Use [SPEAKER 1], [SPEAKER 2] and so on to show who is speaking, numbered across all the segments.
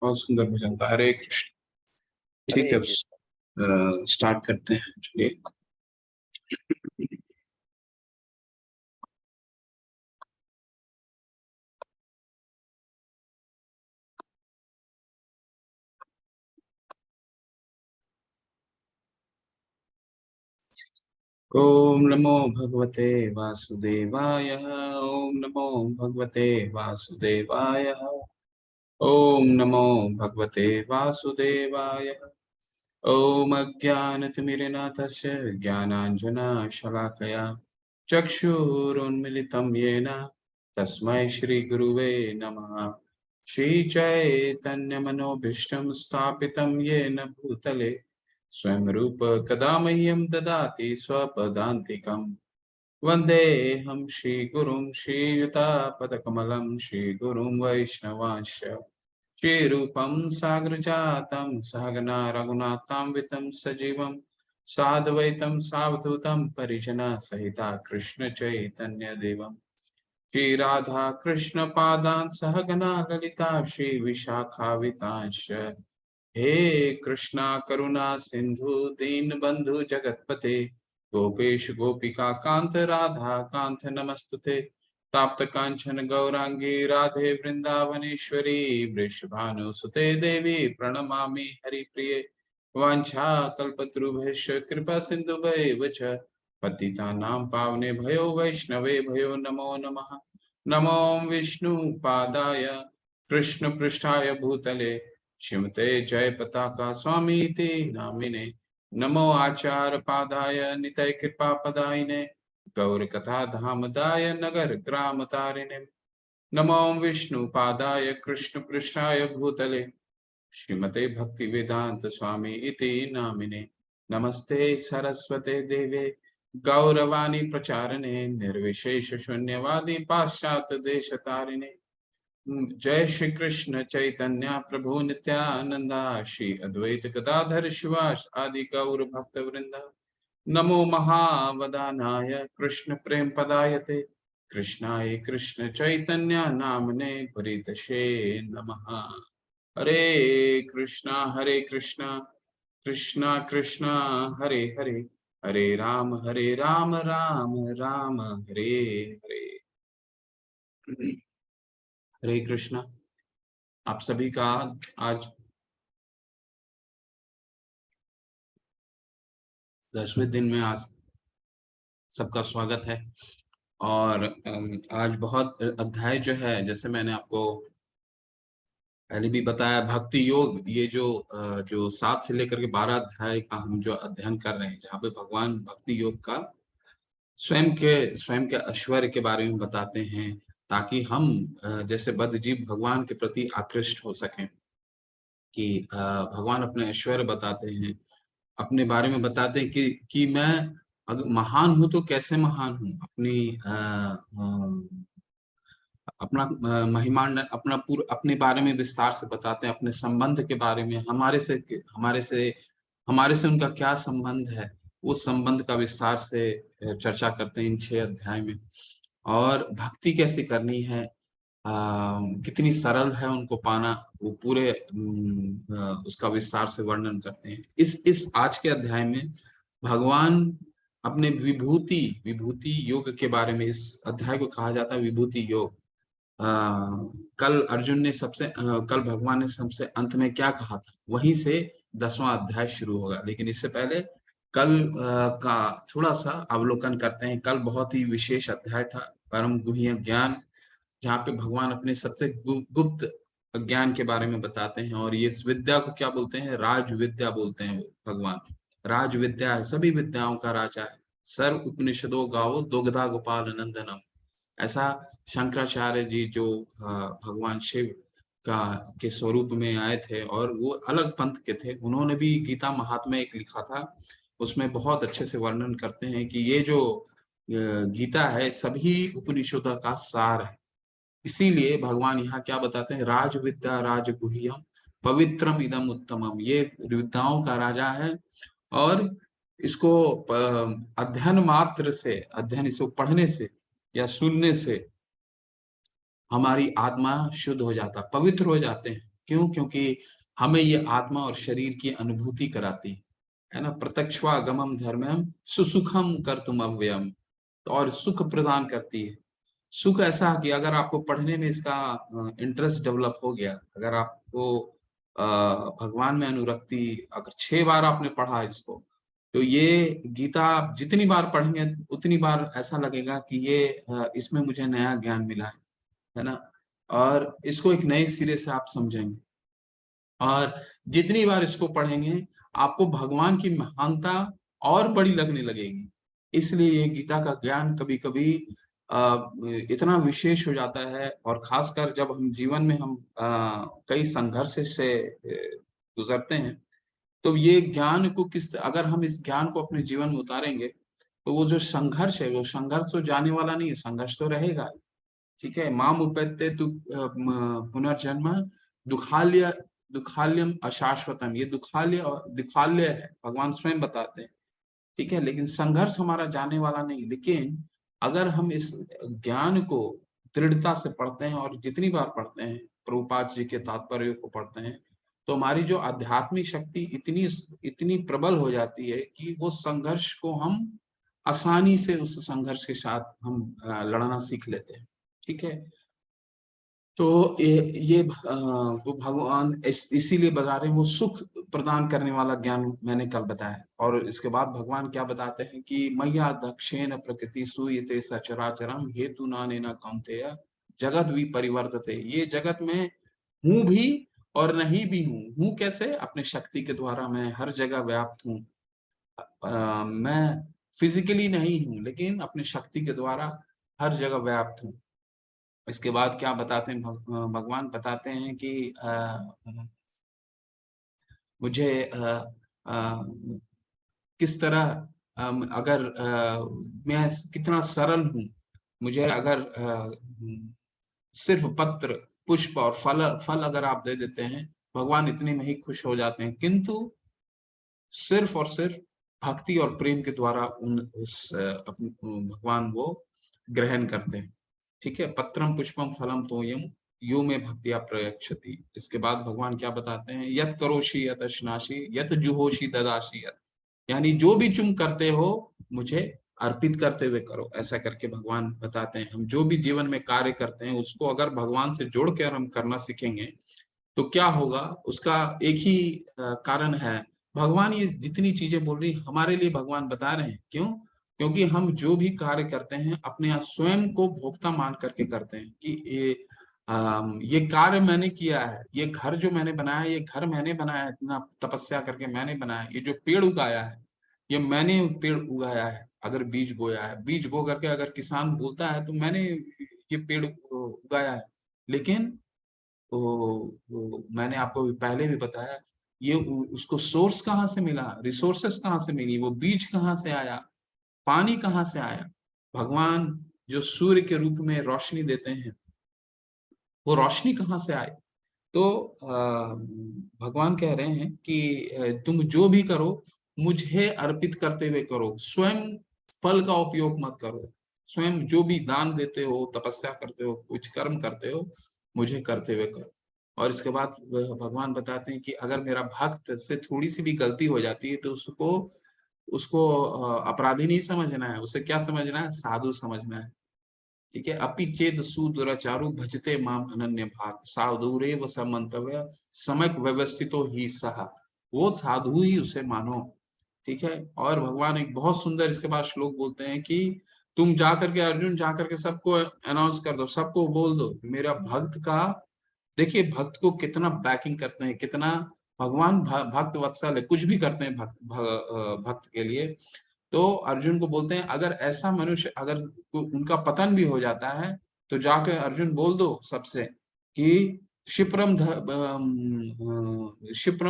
[SPEAKER 1] बहुत सुंदर भजन था। हरे कृष्ण। ठीक
[SPEAKER 2] हरे
[SPEAKER 1] है,
[SPEAKER 2] कृष्ण।
[SPEAKER 1] स्टार्ट करते हैं। चलिए। ओम नमो भगवते वासुदेवाय। ओम नमो भगवते वासुदेवाय। ओम नमो भगवते वासुदेवाय। ओम अज्ञानतिमिरनाथस्य ज्ञानाञ्जनशलाकया चक्षुरुन्मिलितं येन तस्मै श्रीगुरुवे नमः। श्रीचैतन्यमनोभीष्टं स्थापितं येन भूतले स्वयं रूप कदा मह्यं ददाति स्वपदान्तिकम्। वन्देऽहं श्रीगुरुं श्रीयुतापदकमलं श्रीगुरुं वैष्णवांश्च श्रीरूपं साग्रजातं सहगना रघुनाथान्वितं सजीवं साद्वैतं सावधूतं परिजनसहिता कृष्ण चैतन्य देवं श्रीराधा कृष्ण पादान् सहगना ललिता श्री विशाखावितांश्च। हे कृष्णा करुणा सिंधु दीनबंधु जगतपते गोपेश गोपिका कांत राधा कांत नमस्तुते। ताप्त कांचन गौरांगी राधे वृंदावनेश्वरी वृषभानुसुते देवी प्रणमामि हरिप्रिये। वाञ्छा कल्पतरुभ्यश्च कृपा सिन्धुभ्येव च पतितानां पावने भयो वैष्णवे भयो नमो नमः। नमो विष्णुपादाय कृष्णपृष्ठाय भूतले श्रीमते जय पताका स्वामीति नामिने। नमो आचार्य पादाय नितय कृपा पदायिने गौर कथा धामदाय नगर ग्राम तारिणे। नमो विष्णु पादाय कृष्ण पृष्ठाय भूतले श्रीमते भक्ति वेदांत स्वामी इति नामिने। नमस्ते सरस्वते देवे गौरवाणी प्रचारणे निर्विशेष शून्यवादी पाश्चात्य देश तारिणे। जय श्री कृष्ण चैतन्य प्रभु नित्यानंदा श्री अद्वैत गदाधर शिवास आदि गौर भक्त वृंदा। नमो महावदानाय कृष्ण प्रेम पदायते कृष्णाय कृष्ण चैतन्य नामने प्रीतशे नमः। हरे कृष्णा कृष्णा कृष्णा हरे हरे हरे राम राम राम हरे हरे। हरे कृष्णा। आप सभी का आज 10वें दिन में आज सबका स्वागत है। और आज बहुत अध्याय जो है, जैसे मैंने आपको पहले भी बताया, भक्ति योग, ये जो 7 से लेकर के 12 अध्याय का हम जो अध्ययन कर रहे हैं, जहाँ पे भगवान भक्ति योग का स्वयं के ऐश्वर्य के बारे में बताते हैं, ताकि हम जैसे बद्ध जीव भगवान के प्रति आकृष्ट हो सकें। कि भगवान अपने ऐश्वर्य बताते हैं, अपने बारे में बताते हैं कि मैं अगर महान हूं तो कैसे महान हूं, अपना महिमा, अपने बारे में विस्तार से बताते हैं, अपने संबंध के बारे में, हमारे से उनका क्या संबंध है, उस संबंध का विस्तार से चर्चा करते हैं इन 6 अध्याय में। और भक्ति कैसे करनी है, कितनी सरल है उनको पाना, वो पूरे उसका विस्तार से वर्णन करते हैं। इस आज के अध्याय में भगवान अपने विभूति योग के बारे में, इस अध्याय को कहा जाता है विभूति योग। कल भगवान ने सबसे अंत में क्या कहा था, वहीं से 10वां अध्याय शुरू होगा। लेकिन इससे पहले कल का थोड़ा सा अवलोकन करते हैं। कल बहुत ही विशेष अध्याय था, परम गुह्य ज्ञान, जहाँ पे भगवान अपने सबसे गुप्त ज्ञान के बारे में बताते हैं। और ये इस विद्या को क्या बोलते हैं, राज विद्या बोलते हैं। भगवान राज विद्या है, सभी विद्याओं का राजा है। सर्व उपनिषदों गावो दुग्धा गोपाल नंदनम, ऐसा शंकराचार्य जी जो भगवान शिव के स्वरूप में आए थे और वो अलग पंथ के थे, उन्होंने भी गीता महात्म्य एक लिखा था। उसमें बहुत अच्छे से वर्णन करते हैं कि ये जो गीता है सभी उपनिषदों का सार है। इसीलिए भगवान यहाँ क्या बताते हैं, राज विद्या राज गुह्यम पवित्रम इदम उत्तमम, ये विद्याओं का राजा है। और इसको अध्ययन इसको पढ़ने से या सुनने से हमारी आत्मा शुद्ध हो जाता, पवित्र हो जाते हैं। क्यों? क्योंकि हमें ये आत्मा और शरीर की अनुभूति कराती है ना। प्रत्यक्षागमम धर्मम सुसुखम कर्तुम अव्ययम, और सुख प्रदान करती है। सुख ऐसा कि अगर आपको पढ़ने में इसका इंटरेस्ट डेवलप हो गया, अगर आपको भगवान में अनुरक्ति, अगर 6 बार आपने पढ़ा इसको, तो ये गीता आप जितनी बार पढ़ेंगे उतनी बार ऐसा लगेगा कि ये इसमें मुझे नया ज्ञान मिला है ना। और इसको एक नए सिरे से आप समझेंगे, और जितनी बार इसको पढ़ेंगे आपको भगवान की महानता और बड़ी लगने लगेगी। इसलिए ये गीता का ज्ञान कभी कभी इतना विशेष हो जाता है, और खासकर जब हम जीवन में हम कई संघर्ष से गुजरते हैं, तो ये ज्ञान को अगर हम इस ज्ञान को अपने जीवन में उतारेंगे, तो वो जो संघर्ष है, वो संघर्ष तो जाने वाला नहीं है, संघर्ष तो रहेगा। ठीक है, माम उपैते तु पुनर्जन्म दुखाल्य दुखाल्यम अशाश्वतम, ये दुखाल्य है, भगवान स्वयं बताते हैं। ठीक है, लेकिन संघर्ष हमारा जाने वाला नहीं। लेकिन अगर हम इस ज्ञान को दृढ़ता से पढ़ते हैं, और जितनी बार पढ़ते हैं, प्रभुपाद जी के तात्पर्य को पढ़ते हैं, तो हमारी जो आध्यात्मिक शक्ति इतनी इतनी प्रबल हो जाती है कि वो संघर्ष को हम आसानी से, उस संघर्ष के साथ हम लड़ना सीख लेते हैं। ठीक है, तो वो भगवान इसीलिए बता रहे हैं, वो सुख प्रदान करने वाला ज्ञान मैंने कल बताया। और इसके बाद भगवान क्या बताते हैं कि मैया दक्षेण प्रकृति सूयते सचराचरम हेतु नानेन कौन्तेय जगत विपरिवर्तते। ये जगत में हूं भी और नहीं भी हूं कैसे? अपने शक्ति के द्वारा मैं हर जगह व्याप्त हूँ। मैं फिजिकली नहीं हूं, लेकिन अपने शक्ति के द्वारा हर जगह व्याप्त हूँ। इसके बाद क्या बताते हैं भगवान बताते हैं कि मुझे किस तरह अगर मैं कितना सरल हूँ, मुझे अगर सिर्फ पत्र पुष्प और फल फल अगर आप दे देते हैं, भगवान इतने में ही खुश हो जाते हैं। किंतु सिर्फ और सिर्फ भक्ति और प्रेम के द्वारा भगवान वो ग्रहण करते हैं। ठीक है, पत्रम पुष्पम फलम तोयम यो में भक्तिया प्रयक्षति। इसके बाद भगवान क्या बताते हैं? यत करोषि यत अश्नाशी यत जुहोषि ददाशी यत, यानी जो भी तुम करते हो मुझे अर्पित करते हुए करो। ऐसा करके भगवान बताते हैं, हम जो भी जीवन में कार्य करते हैं उसको अगर भगवान से जोड़ कर हम करना सीखेंगे, तो क्या होगा? उसका एक ही कारण है, भगवान ये जितनी चीजें बोल रही हमारे लिए भगवान बता रहे हैं। क्यों? क्योंकि हम जो भी कार्य करते हैं अपने यहाँ स्वयं को भोक्ता मान करके करते हैं कि ये कार्य मैंने किया है, ये घर जो मैंने बनाया, ये घर मैंने बनाया, इतना तपस्या करके मैंने बनाया, ये जो पेड़ उगाया है, ये मैंने पेड़ उगाया है। अगर बीज बोया है, बीज बो करके अगर किसान बोलता है तो मैंने ये पेड़ उगाया है। लेकिन मैंने आपको पहले भी बताया, ये उसको सोर्स कहाँ से मिला, रिसोर्सेस कहाँ से मिली, वो बीज कहाँ से आया, पानी कहाँ से आया? भगवान जो सूर्य के रूप में रोशनी देते हैं, वो रोशनी कहाँ से आए? तो भगवान कह रहे हैं कि तुम जो भी करो मुझे अर्पित करते हुए करो, स्वयं फल का उपयोग मत करो। स्वयं जो भी दान देते हो, तपस्या करते हो, कुछ कर्म करते हो, मुझे करते हुए करो। और इसके बाद भगवान बताते हैं कि अगर मेरा भक्त से थोड़ी सी भी गलती हो जाती है, तो उसको उसको अपराधी नहीं समझना है, उसे क्या समझना है? साधु समझना है। ठीक है, अपि चेद सुदुराचारु भजते माम अनन्य भाग साधुरे व समन्तव्य समक व्यवस्थितो ही सहा, वो साधु ही उसे मानो। ठीक है, और भगवान एक बहुत सुंदर इसके बाद श्लोक बोलते हैं कि तुम जाकर के अर्जुन जाकर के सबको अनाउंस कर दो, सबको बोल दो मेरा भक्त का। देखिए भक्त को कितना बैकिंग करते हैं, कितना भगवान भक्त वत्सल है, कुछ भी करते हैं भक्त के लिए। तो अर्जुन को बोलते हैं अगर ऐसा मनुष्य अगर उनका पतन भी हो जाता है, तो जाकर अर्जुन बोल दो सबसे कि क्षिप्रम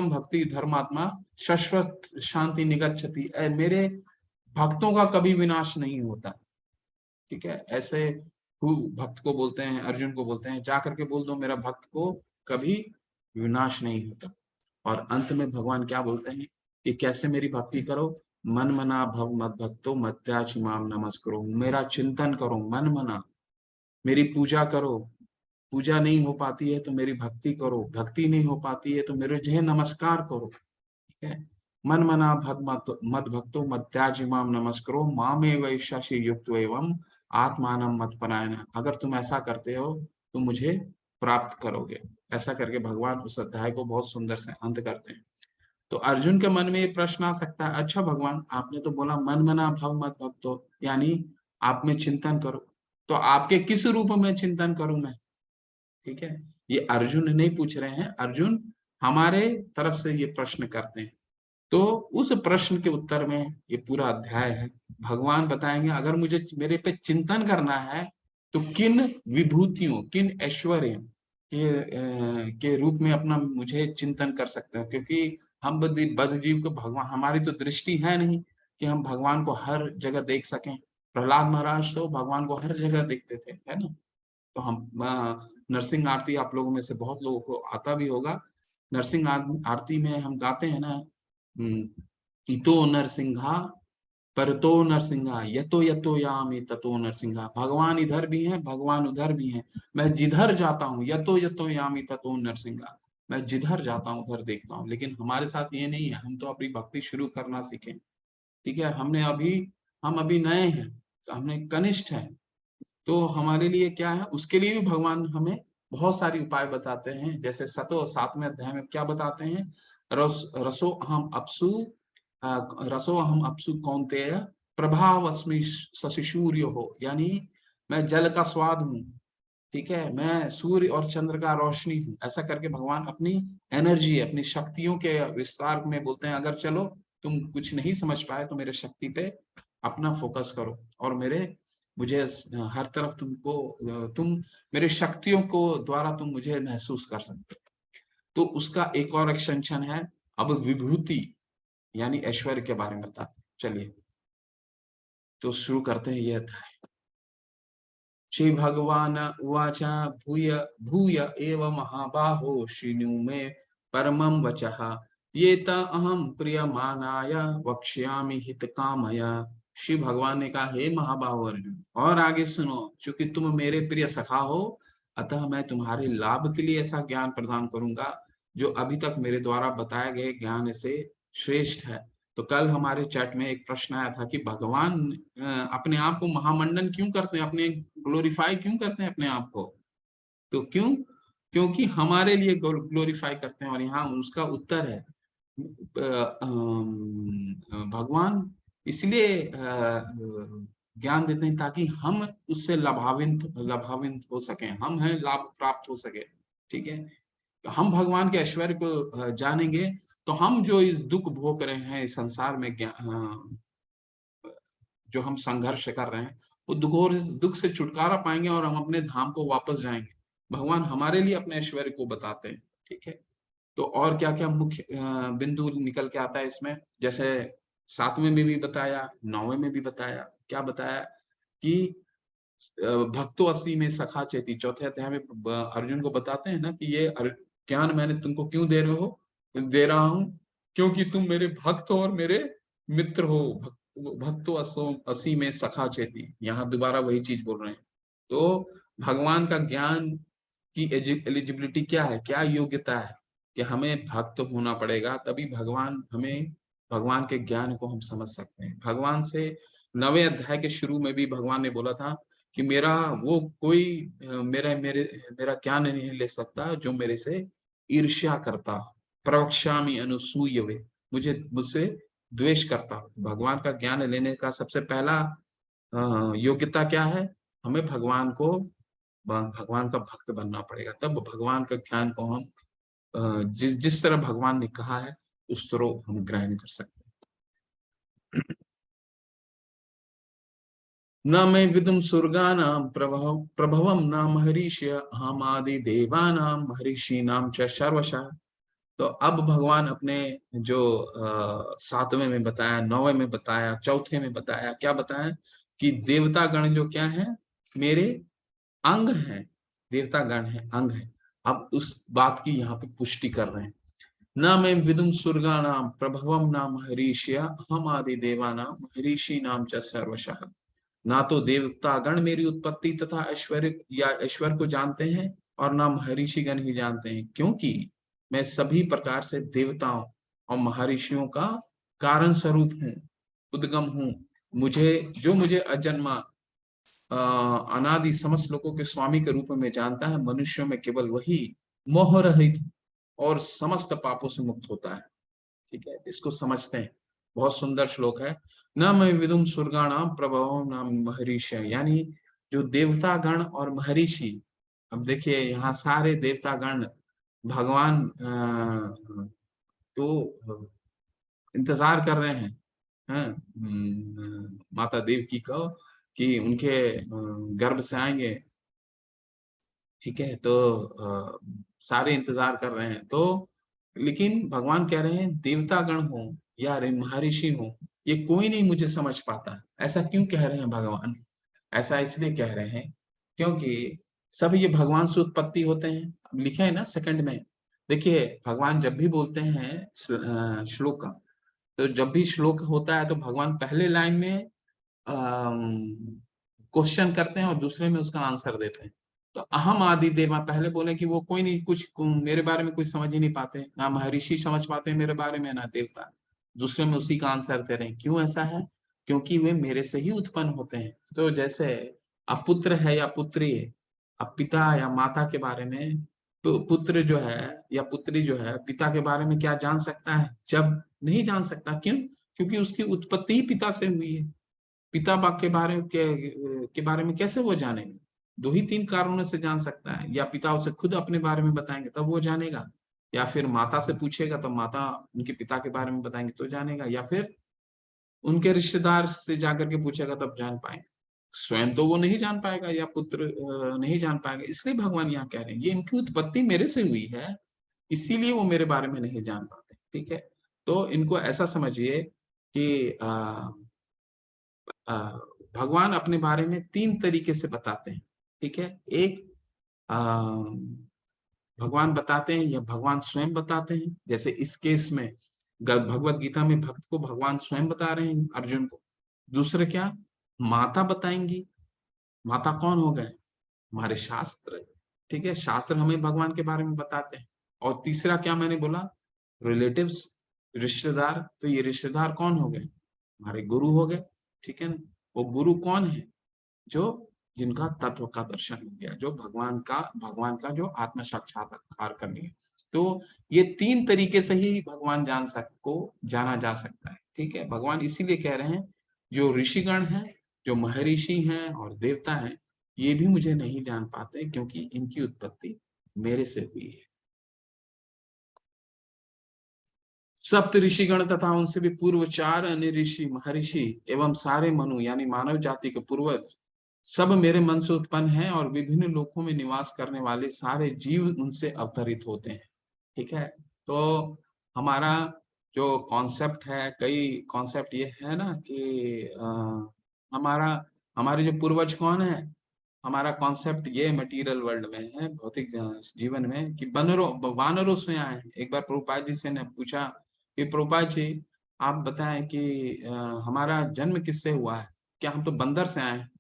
[SPEAKER 1] भक्ति धर्मात्मा शाश्वत शांति निगच्छति, मेरे भक्तों का कभी विनाश नहीं होता। ठीक है, ऐसे भक्त को बोलते हैं, अर्जुन को बोलते हैं जाकर के बोल दो मेरा भक्त को कभी विनाश नहीं होता। और अंत में भगवान क्या बोलते हैं कि कैसे मेरी भक्ति करो? मन मना भव मत भक्तो मत्याचिमाम नमस्करो, मेरा चिंतन करो मन मना, मेरी पूजा करो, पूजा नहीं हो पाती है तो मेरी भक्ति करो, भक्ति नहीं हो पाती है तो मेरे जय नमस्कार करो। ठीक है, मन मना भद मत मद भक्तो मत त्याज माम नमस्करो मामे वैशाशी युक्त एवं आत्मानम मत परायण। अगर तुम ऐसा करते हो तो मुझे प्राप्त करोगे। ऐसा करके भगवान उस अध्याय को बहुत सुंदर से अंत करते हैं। तो अर्जुन के मन में ये प्रश्न आ सकता है, अच्छा भगवान आपने तो बोला मन मना भव मत भक्तो, यानी आप में चिंतन करो, तो आपके किस रूप में चिंतन करूं मैं? ठीक है, ये अर्जुन नहीं पूछ रहे हैं, अर्जुन हमारे तरफ से ये प्रश्न करते हैं। तो उस प्रश्न के उत्तर में ये पूरा अध्याय है। भगवान बताएंगे अगर मुझे मेरे पे चिंतन करना है तो किन विभूतियों, किन ऐश्वर्य के रूप में अपना मुझे चिंतन कर सकते हैं, क्योंकि हम बद्ध जीव को भगवान, हमारी तो दृष्टि है नहीं कि हम भगवान को हर जगह देख सकें। प्रहलाद महाराज तो भगवान को हर जगह देखते थे, है ना। तो हम नरसिंह आरती आप लोगों में से बहुत लोगों को आता भी होगा। नरसिंह आरती में हम गाते हैं ना, इतो नरसिंहा परतो नरसिंहा यतो यतो यामि ततो नरसिंहा। भगवान इधर भी हैं, भगवान उधर भी हैं, मैं जिधर जाता हूँ यतो यतो यामि ततो नरसिंहा, मैं जिधर जाता हूँ उधर देखता हूँ। लेकिन हमारे साथ ये नहीं है, हम तो अपनी भक्ति शुरू करना सीखे। ठीक है, हम अभी नए हैं, हमने कनिष्ठ है, तो हमारे लिए क्या है, उसके लिए भी भगवान हमें बहुत सारी उपाय बताते हैं। जैसे 7वें अध्याय में क्या बताते हैं, रसो अहम अपसु रसो अहम अपसु कौन्तेय प्रभाव अस्मि शशि सूर्य हो, यानी मैं जल का स्वाद हूँ। ठीक है, मैं सूर्य और चंद्र का रोशनी हूँ। ऐसा करके भगवान अपनी एनर्जी, अपनी शक्तियों के विस्तार में बोलते हैं, अगर चलो तुम कुछ नहीं समझ पाए तो मेरे शक्ति पे अपना फोकस करो और मुझे हर तरफ तुम मेरे शक्तियों को द्वारा तुम मुझे महसूस कर सकते हो। तो उसका एक और एक्सटेंशन है, अब विभूति यानी ऐश्वर्य के बारे में बताते हैं। चलिए तो शुरू करते हैं ये अध्याय। श्री भगवान उवाच भूय भूय एव महाबाहो शृणु मे परमं वचः ये त अहम प्रियमानाय वक्ष्यामि हितकामय। श्री भगवान ने कहा, हे महाबाहो अर्जुन, और आगे सुनो, क्योंकि तुम मेरे प्रिय सखा हो, अतः मैं तुम्हारे लाभ के लिए ऐसा ज्ञान प्रदान करूंगा जो अभी तक मेरे द्वारा बताए गए ज्ञान से श्रेष्ठ है। तो कल हमारे चैट में एक प्रश्न आया था कि भगवान अपने आप को महामंडन क्यों करते हैं, अपने ग्लोरीफाई क्यों करते हैं अपने आप को? तो क्योंकि हमारे लिए ग्लोरीफाई करते हैं। और यहाँ उसका उत्तर है, भगवान इसलिए ज्ञान देते हैं ताकि हम उससे लाभान्वित हो सकें, हम हैं लाभ प्राप्त हो सके। ठीक है, तो हम भगवान के ऐश्वर्य को जानेंगे तो हम जो इस दुख भोग रहे हैं इस संसार में, जो हम संघर्ष कर रहे हैं, वो दुख से छुटकारा पाएंगे और हम अपने धाम को वापस जाएंगे। भगवान हमारे लिए अपने ऐश्वर्य को बताते हैं। ठीक है, तो और क्या क्या मुख्य बिंदु निकल के आता है इसमें, जैसे 7वें में भी बताया, 9वें में भी बताया। क्या बताया कि भक्तो असी में सखा चेती, चौथे अध्याय में अर्जुन को बताते हैं ना कि ये ज्ञान मैंने तुमको क्यों दे रहा हूं, क्योंकि तुम मेरे भक्त हो और मेरे मित्र हो। भक्तो असी में सखा चेती, यहाँ दोबारा वही चीज बोल रहे हैं। तो भगवान का ज्ञान की एलिजिबिलिटी क्या है, क्या योग्यता है, कि हमें भक्त होना पड़ेगा, तभी भगवान के ज्ञान को हम समझ सकते हैं। भगवान से 9वें अध्याय के शुरू में भी भगवान ने बोला था कि मेरा वो कोई मेरा ज्ञान नहीं ले सकता जो मेरे से ईर्ष्या करता, प्रवक्ष्यामि अनुसूयवे, मुझसे द्वेष करता। भगवान का ज्ञान लेने का सबसे पहला योग्यता क्या है, हमें भगवान का भक्त बनना पड़ेगा, तब भगवान का ज्ञान को हम जिस तरह भगवान ने कहा है उस तरह हम ग्रहण कर सकते हैं। न मैं विदुम स्वर्गानां प्रभवम न महर्षि हम आदि देवानां महर्षि नाम च सर्वशः। तो अब भगवान अपने जो 7वें में बताया, 9वें में बताया, चौथे में बताया, क्या बताया कि देवता गण जो क्या है, मेरे अंग हैं। देवता गण है, अंग है। अब उस बात की यहाँ पे पुष्टि कर रहे हैं, न मैं विदुम स्वर्गानां प्रभवम न महर्षि हम आदि देवानां महर्षि नाम च सर्वशः। ना तो देवता गण मेरी उत्पत्ति तथा ऐश्वर्य को जानते हैं, और ना महर्षिगण ही जानते हैं, क्योंकि मैं सभी प्रकार से देवताओं और महर्षियों का कारण स्वरूप हूँ, उद्गम हूँ। मुझे अजन्मा अनादि समस्त लोगों के स्वामी के रूप में जानता है, मनुष्यों में केवल वही मोह रहित और समस्त पापों से मुक्त होता है। ठीक है, इसको समझते हैं। बहुत सुंदर श्लोक है। न मैं विदुम सुरगाणाम प्रभवम नाम महर्षि, यानी जो देवता गण और महर्षि, अब देखिए यहाँ सारे देवता गण भगवान तो इंतजार कर रहे हैं, माता देवकी को, कि उनके गर्भ से आएंगे। ठीक है, तो सारे इंतजार कर रहे हैं, तो लेकिन भगवान कह रहे हैं देवता गण हो या महर्षि हो, ये कोई नहीं मुझे समझ पाता। ऐसा क्यों कह रहे हैं भगवान? ऐसा इसलिए कह रहे हैं क्योंकि सब ये भगवान से उत्पत्ति होते हैं। अब लिखे है ना सेकंड में, देखिए भगवान जब भी बोलते हैं श्लोक का, तो जब भी श्लोक होता है तो भगवान पहले लाइन में क्वेश्चन करते हैं और दूसरे में उसका आंसर देते हैं। तो अहम आदि देवा पहले बोले कि वो कोई नहीं, कुछ मेरे बारे में कुछ समझ ही नहीं पाते, ना महर्षि समझ पाते हैं मेरे बारे में, ना देवता। दूसरे में उसी का आंसर दे रहे हैं। क्यों ऐसा है? क्योंकि वे मेरे से ही उत्पन्न होते हैं। तो जैसे अब पुत्र है या पुत्री है, अब पिता या माता के बारे में, तो पुत्र जो है या पुत्री जो है पिता के बारे में क्या जान सकता है? जब नहीं जान सकता। क्यों? क्योंकि उसकी उत्पत्ति ही पिता से हुई है। पिता बाप के बारे में कैसे वो जानेगा? दो ही तीन कारणों से जान सकता है, या पिता उसे खुद अपने बारे में बताएंगे तब वो जानेगा, या फिर माता से पूछेगा तब माता उनके पिता के बारे में बताएंगे तो जानेगा, या फिर उनके रिश्तेदार से जाकर के पूछेगा तब जान पाएंगे। स्वयं तो वो नहीं जान पाएगा, या पुत्र नहीं जान पाएगा। इसलिए भगवान यहाँ कह रहे हैं ये इनकी उत्पत्ति मेरे से हुई है, इसीलिए वो मेरे बारे में नहीं जान पाते। ठीक है, तो इनको ऐसा समझिए कि अ, भगवान अपने बारे में तीन तरीके से बताते हैं। ठीक है, एक अ, भगवान बताते हैं या भगवान स्वयं बताते हैं, जैसे इस केस में भगवत गीता में भक्त को भगवान स्वयं बता रहे हैं, अर्जुन को। दूसरे क्या? माता बताएंगी। माता कौन हो गए? हमारे शास्त्र। ठीक है, शास्त्र हमें भगवान के बारे में बताते हैं। और तीसरा क्या मैंने बोला? रिलेटिव्स, रिश्तेदार। तो ये रिश्तेदार कौन हो गए? हमारे गुरु हो गए। ठीक है ना? वो गुरु कौन है? जो जिनका तत्व का दर्शन हो गया, जो भगवान का जो आत्म साक्षात्कार कर लिया। तो ये तीन तरीके से ही भगवान जाना जा सकता है। ठीक है, भगवान इसीलिए कह रहे हैं जो ऋषिगण हैं, जो महर्षि हैं और देवता हैं, ये भी मुझे नहीं जान पाते, क्योंकि इनकी उत्पत्ति मेरे से हुई है। सप्त ऋषिगण तथा उनसे भी पूर्व चार अन्य ऋषि, महर्षि एवं सारे मनु यानी मानव जाति के पूर्वज सब मेरे मन से उत्पन्न हैं, और विभिन्न लोकों में निवास करने वाले सारे जीव उनसे अवतरित होते हैं। ठीक है, तो हमारा जो कॉन्सेप्ट है, कई कॉन्सेप्ट ये है ना कि हमारा हमारे जो पूर्वज कौन है, हमारा कॉन्सेप्ट ये मटेरियल वर्ल्ड में है, भौतिक जीवन में, कि वानरों से आए हैं। एक बार प्रभुपाद जी से ने पूछा कि प्रभुपाद जी आप बताएं कि हमारा जन्म किससे हुआ है? क्या हम तो बंदर से आए हैं,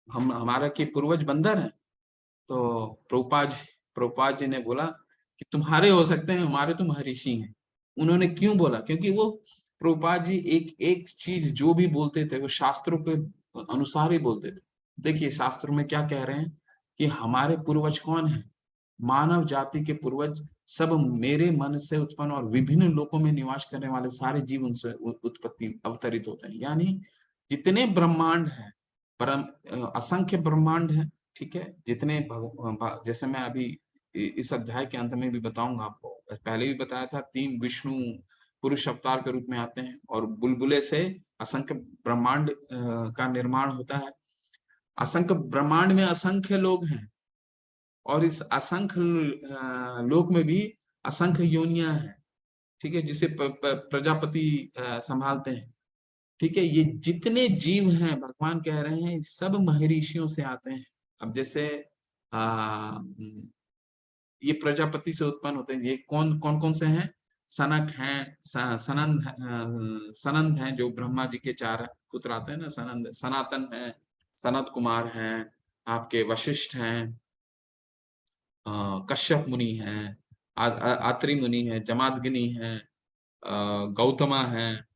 [SPEAKER 1] हम हमारा की पूर्वज बंदर हैं? तो प्रभुपाद जी ने बोला कि तुम्हारे हो सकते हैं, हमारे तो महर्षि हैं। उन्होंने क्यों बोला? क्योंकि वो प्रभुपाद जी एक एक चीज जो भी बोलते थे वो शास्त्रों के अनुसार ही बोलते थे। देखिए शास्त्रों में क्या कह रहे हैं कि हमारे पूर्वज कौन है? मानव जाति के पूर्वज सब मेरे मन से उत्पन्न और विभिन्न लोकों में निवास करने वाले सारे जीव उनसे उत्पत्ति अवतरित होते हैं। यानी जितने ब्रह्मांड है, परम असंख्य ब्रह्मांड है। ठीक है, जितने जैसे मैं अभी इस अध्याय के अंत में भी बताऊंगा आपको, पहले भी बताया था, तीन विष्णु पुरुष अवतार के रूप में आते हैं, और बुलबुले से असंख्य ब्रह्मांड का निर्माण होता है। असंख्य ब्रह्मांड में असंख्य लोग हैं, और इस असंख्य लोक में भी असंख्य योनियां हैं। ठीक है, जिसे प्रजापति संभालते हैं। ठीक है, ये जितने जीव हैं भगवान कह रहे हैं सब महर्षियों से आते हैं। अब जैसे आ, ये प्रजापति से उत्पन्न होते हैं। ये कौन कौन कौन से हैं? सनक हैं, सनंद हैं, जो ब्रह्मा जी के चार पुत्र आते हैं ना, सनंद, सनातन है, सनत कुमार हैं, आपके वशिष्ठ हैं, कश्यप मुनि हैं, आत्रि मुनि हैं, जमादग्नि हैं, गौतमा हैं,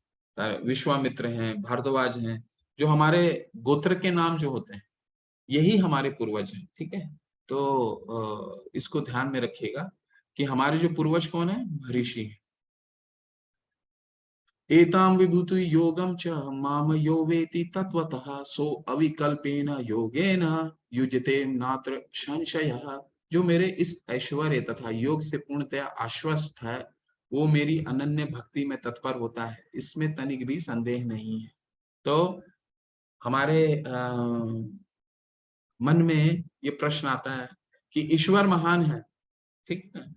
[SPEAKER 1] विश्वामित्र हैं, भारद्वाज हैं, जो हमारे गोत्र के नाम जो होते हैं यही हमारे पूर्वज हैं। ठीक है, तो इसको ध्यान में रखिएगा कि हमारे जो पूर्वज कौन है, महर्षि हैं। एताम विभूति योगम च माम यो वेति तत्वतः सो अविकल्पेन योगेन युजते नात्र संशयः। जो मेरे इस ऐश्वर्य तथा योग से पूर्णतया आश्वस्त है, वो मेरी अनन्य भक्ति में तत्पर होता है, इसमें तनिक भी संदेह नहीं है। तो हमारे मन में ये प्रश्न आता है कि ईश्वर महान है, ठीक है,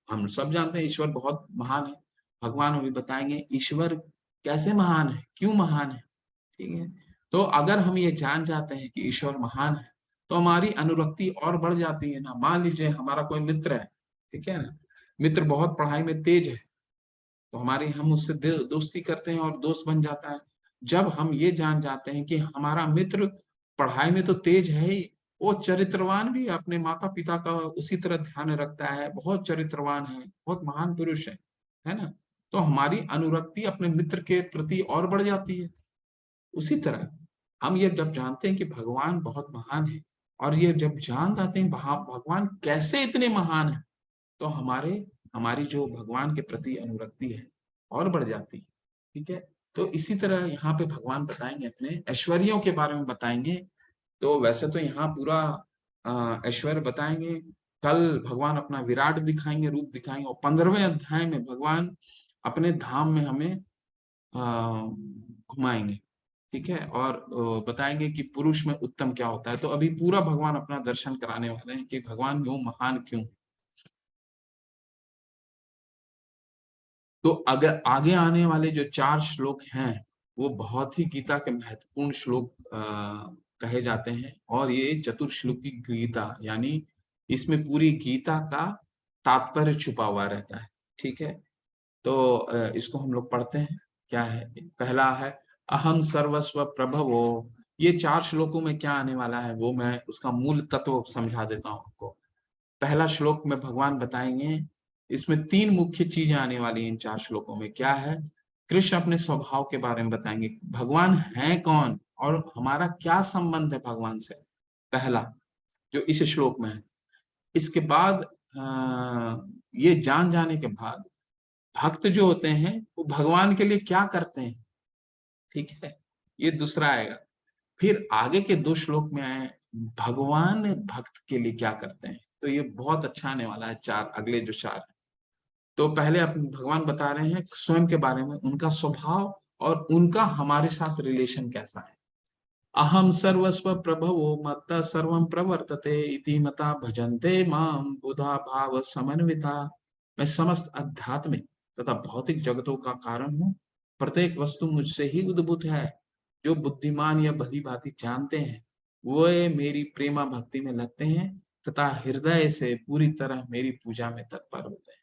[SPEAKER 1] हम सब जानते हैं ईश्वर बहुत महान है। भगवान अभी बताएंगे ईश्वर कैसे महान है, क्यों महान है। ठीक है, तो अगर हम ये जान जाते हैं कि ईश्वर महान है तो हमारी अनुरक्ति और बढ़ जाती है ना। मान लीजिए हमारा कोई मित्र है, ठीक है ना, मित्र बहुत पढ़ाई में तेज है, तो हमारी हम उससे दोस्ती करते हैं और दोस्त बन जाता है। जब हम ये जान जाते हैं कि हमारा मित्र पढ़ाई में तो तेज है ही, वो चरित्रवान भी, अपने माता पिता का उसी तरह ध्यान रखता है, बहुत चरित्रवान है, बहुत महान पुरुष है ना, तो हमारी अनुरक्ति अपने मित्र के प्रति और बढ़ जाती है। उसी तरह हम ये जब जानते हैं कि भगवान बहुत महान है, और ये जब जान जाते हैं भगवान कैसे इतने महान है, तो हमारी जो भगवान के प्रति अनुरक्ति है और बढ़ जाती है। ठीक है, तो इसी तरह यहाँ पे भगवान बताएंगे, अपने ऐश्वर्यों के बारे में बताएंगे। तो वैसे तो यहाँ पूरा ऐश्वर्य बताएंगे, कल भगवान अपना विराट दिखाएंगे, रूप दिखाएंगे, और 15वें अध्याय में भगवान अपने धाम में हमें घुमाएंगे। ठीक है, और बताएंगे कि पुरुष में उत्तम क्या होता है। तो अभी पूरा भगवान अपना दर्शन कराने वाले हैं कि भगवान क्यों महान क्यों। तो अगर आगे आने वाले जो 4 श्लोक हैं वो बहुत ही गीता के महत्वपूर्ण श्लोक कहे जाते हैं, और ये चतुर्श्लोकी गीता, यानी इसमें पूरी गीता का तात्पर्य छुपा हुआ रहता है। ठीक है, तो इसको हम लोग पढ़ते हैं। क्या है, पहला है अहम सर्वस्व प्रभवो। ये 4 श्लोकों में क्या आने वाला है वो मैं उसका मूल तत्व समझा देता हूँ आपको। पहला श्लोक में भगवान बताएंगे, इसमें 3 मुख्य चीजें आने वाली हैं इन 4 श्लोकों में। क्या है, कृष्ण अपने स्वभाव के बारे में बताएंगे, भगवान है कौन और हमारा क्या संबंध है भगवान से, पहला जो इस श्लोक में है। इसके बाद ये जान जाने के बाद भक्त जो होते हैं वो भगवान के लिए क्या करते हैं, ठीक है, ये दूसरा आएगा। फिर आगे के 2 श्लोक में आए भगवान भक्त के लिए क्या करते हैं। तो ये बहुत अच्छा आने वाला है, 4 अगले जो 4 है। तो पहले अपने भगवान बता रहे हैं स्वयं के बारे में, उनका स्वभाव और उनका हमारे साथ रिलेशन कैसा है। अहम सर्वस्व प्रभवो मत्तः सर्वं प्रवर्तते इति मता भजन्ते माम बुधा भाव समन्विता। मैं समस्त आध्यात्मिक तथा भौतिक जगतों का कारण हूँ, प्रत्येक वस्तु मुझसे ही उद्भूत है। जो बुद्धिमान या भली भांति जानते हैं वो मेरी प्रेमा भक्ति में लगते हैं तथा हृदय से पूरी तरह मेरी पूजा में तत्पर होते हैं।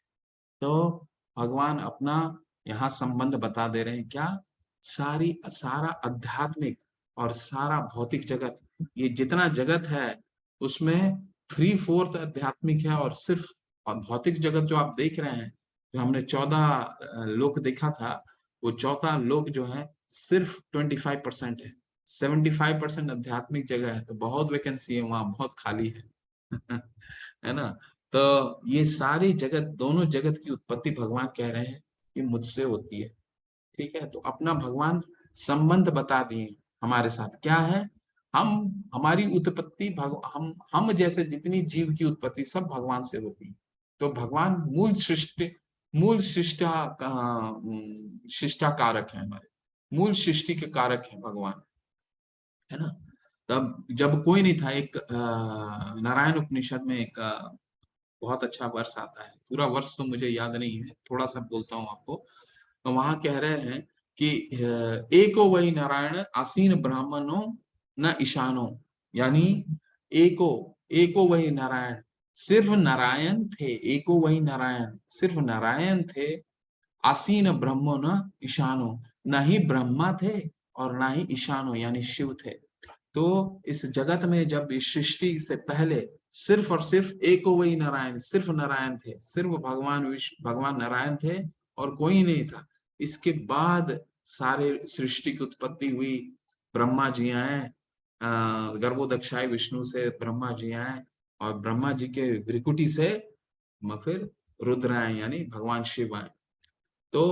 [SPEAKER 1] तो भगवान अपना यहाँ संबंध बता दे रहे हैं, क्या, सारा आध्यात्मिक और सारा भौतिक जगत, ये जितना जगत है उसमें 3/4 आध्यात्मिक है, और सिर्फ, और भौतिक जगत जो आप देख रहे हैं, जो हमने 14 लोक देखा था, वो चौथा लोक जो है सिर्फ 25% है। 75% आध्यात्मिक जगह है, तो बहुत वैकेंसी है वहां, बहुत खाली है है ना। तो ये सारी जगत, दोनों जगत की उत्पत्ति भगवान कह रहे हैं कि मुझसे होती है। ठीक है, तो अपना भगवान संबंध बता दिए हमारे साथ क्या है। हम हमारी उत्पत्ति हम जैसे जितनी जीव की उत्पत्ति सब भगवान से होती है। तो भगवान मूल शिष्टा कारक है, हमारे मूल सृष्टि के कारक है भगवान, है ना। तब जब कोई नहीं था, एक नारायण उपनिषद में एक बहुत अच्छा वर्ष आता है, पूरा वर्ष तो मुझे याद नहीं है, थोड़ा सा बोलता हूँ आपको। तो वहां कह रहे हैं कि एको वही नारायण आसीन ब्राह्मणों न ईशानो, यानी एको एको वही नारायण, सिर्फ नारायण थे, एको वही नारायण, सिर्फ नारायण थे, आसीन ब्रह्मो न ईशानो, न ही ब्रह्मा थे और ना ही ईशानो यानी शिव थे। तो इस जगत में जब इस सृष्टि से पहले सिर्फ और सिर्फ एक वही नारायण, सिर्फ नारायण थे, सिर्फ भगवान नारायण थे और कोई नहीं था। इसके बाद सारे सृष्टि की उत्पत्ति हुई, ब्रह्मा जी आए, गर्भोदक्षाय विष्णु से ब्रह्मा जी आए और ब्रह्मा जी के भ्रिकुटी से फिर रुद्र आए यानी भगवान शिव आए। तो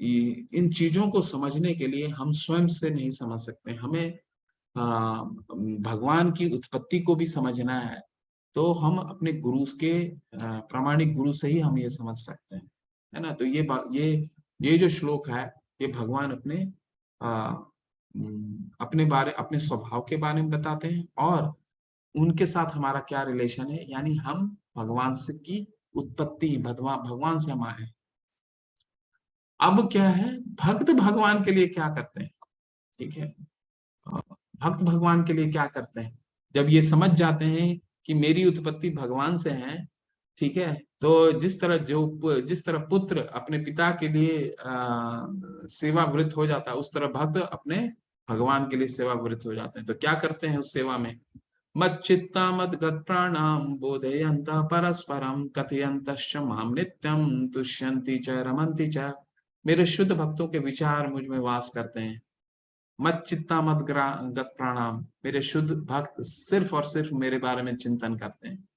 [SPEAKER 1] इन चीजों को समझने के लिए हम स्वयं से नहीं समझ सकते, हमें भगवान की उत्पत्ति को भी समझना है। तो हम अपने गुरु के प्रामाणिक गुरु से ही हम ये समझ सकते हैं, है ना। तो ये जो श्लोक है ये भगवान अपने स्वभाव के बारे में बताते हैं और उनके साथ हमारा क्या रिलेशन है, यानी हम भगवान से की उत्पत्ति, भगवान से हम आए हैं। अब क्या है, भक्त भगवान के लिए क्या करते हैं, ठीक है। भक्त भगवान के लिए क्या करते हैं, जब ये समझ जाते हैं कि मेरी उत्पत्ति भगवान से है, ठीक है। तो जिस तरह पुत्र अपने पिता के लिए सेवावृत हो जाता है, उस तरह भक्त अपने भगवान के लिए सेवावृत हो जाते हैं। तो क्या करते हैं उस सेवा में, मच्चित्ता मद्गत प्राणाम बोधयन्त परस्परम कथयन्तश्च माम नित्यम तुष्यन्ति च रमन्ति च। मेरे शुद्ध भक्तों के विचार मुझ में वास करते हैं। मत चित्ता मत गत प्राणाम, मेरे शुद्ध भक्त सिर्फ और सिर्फ मेरे बारे में चिंतन करते हैं,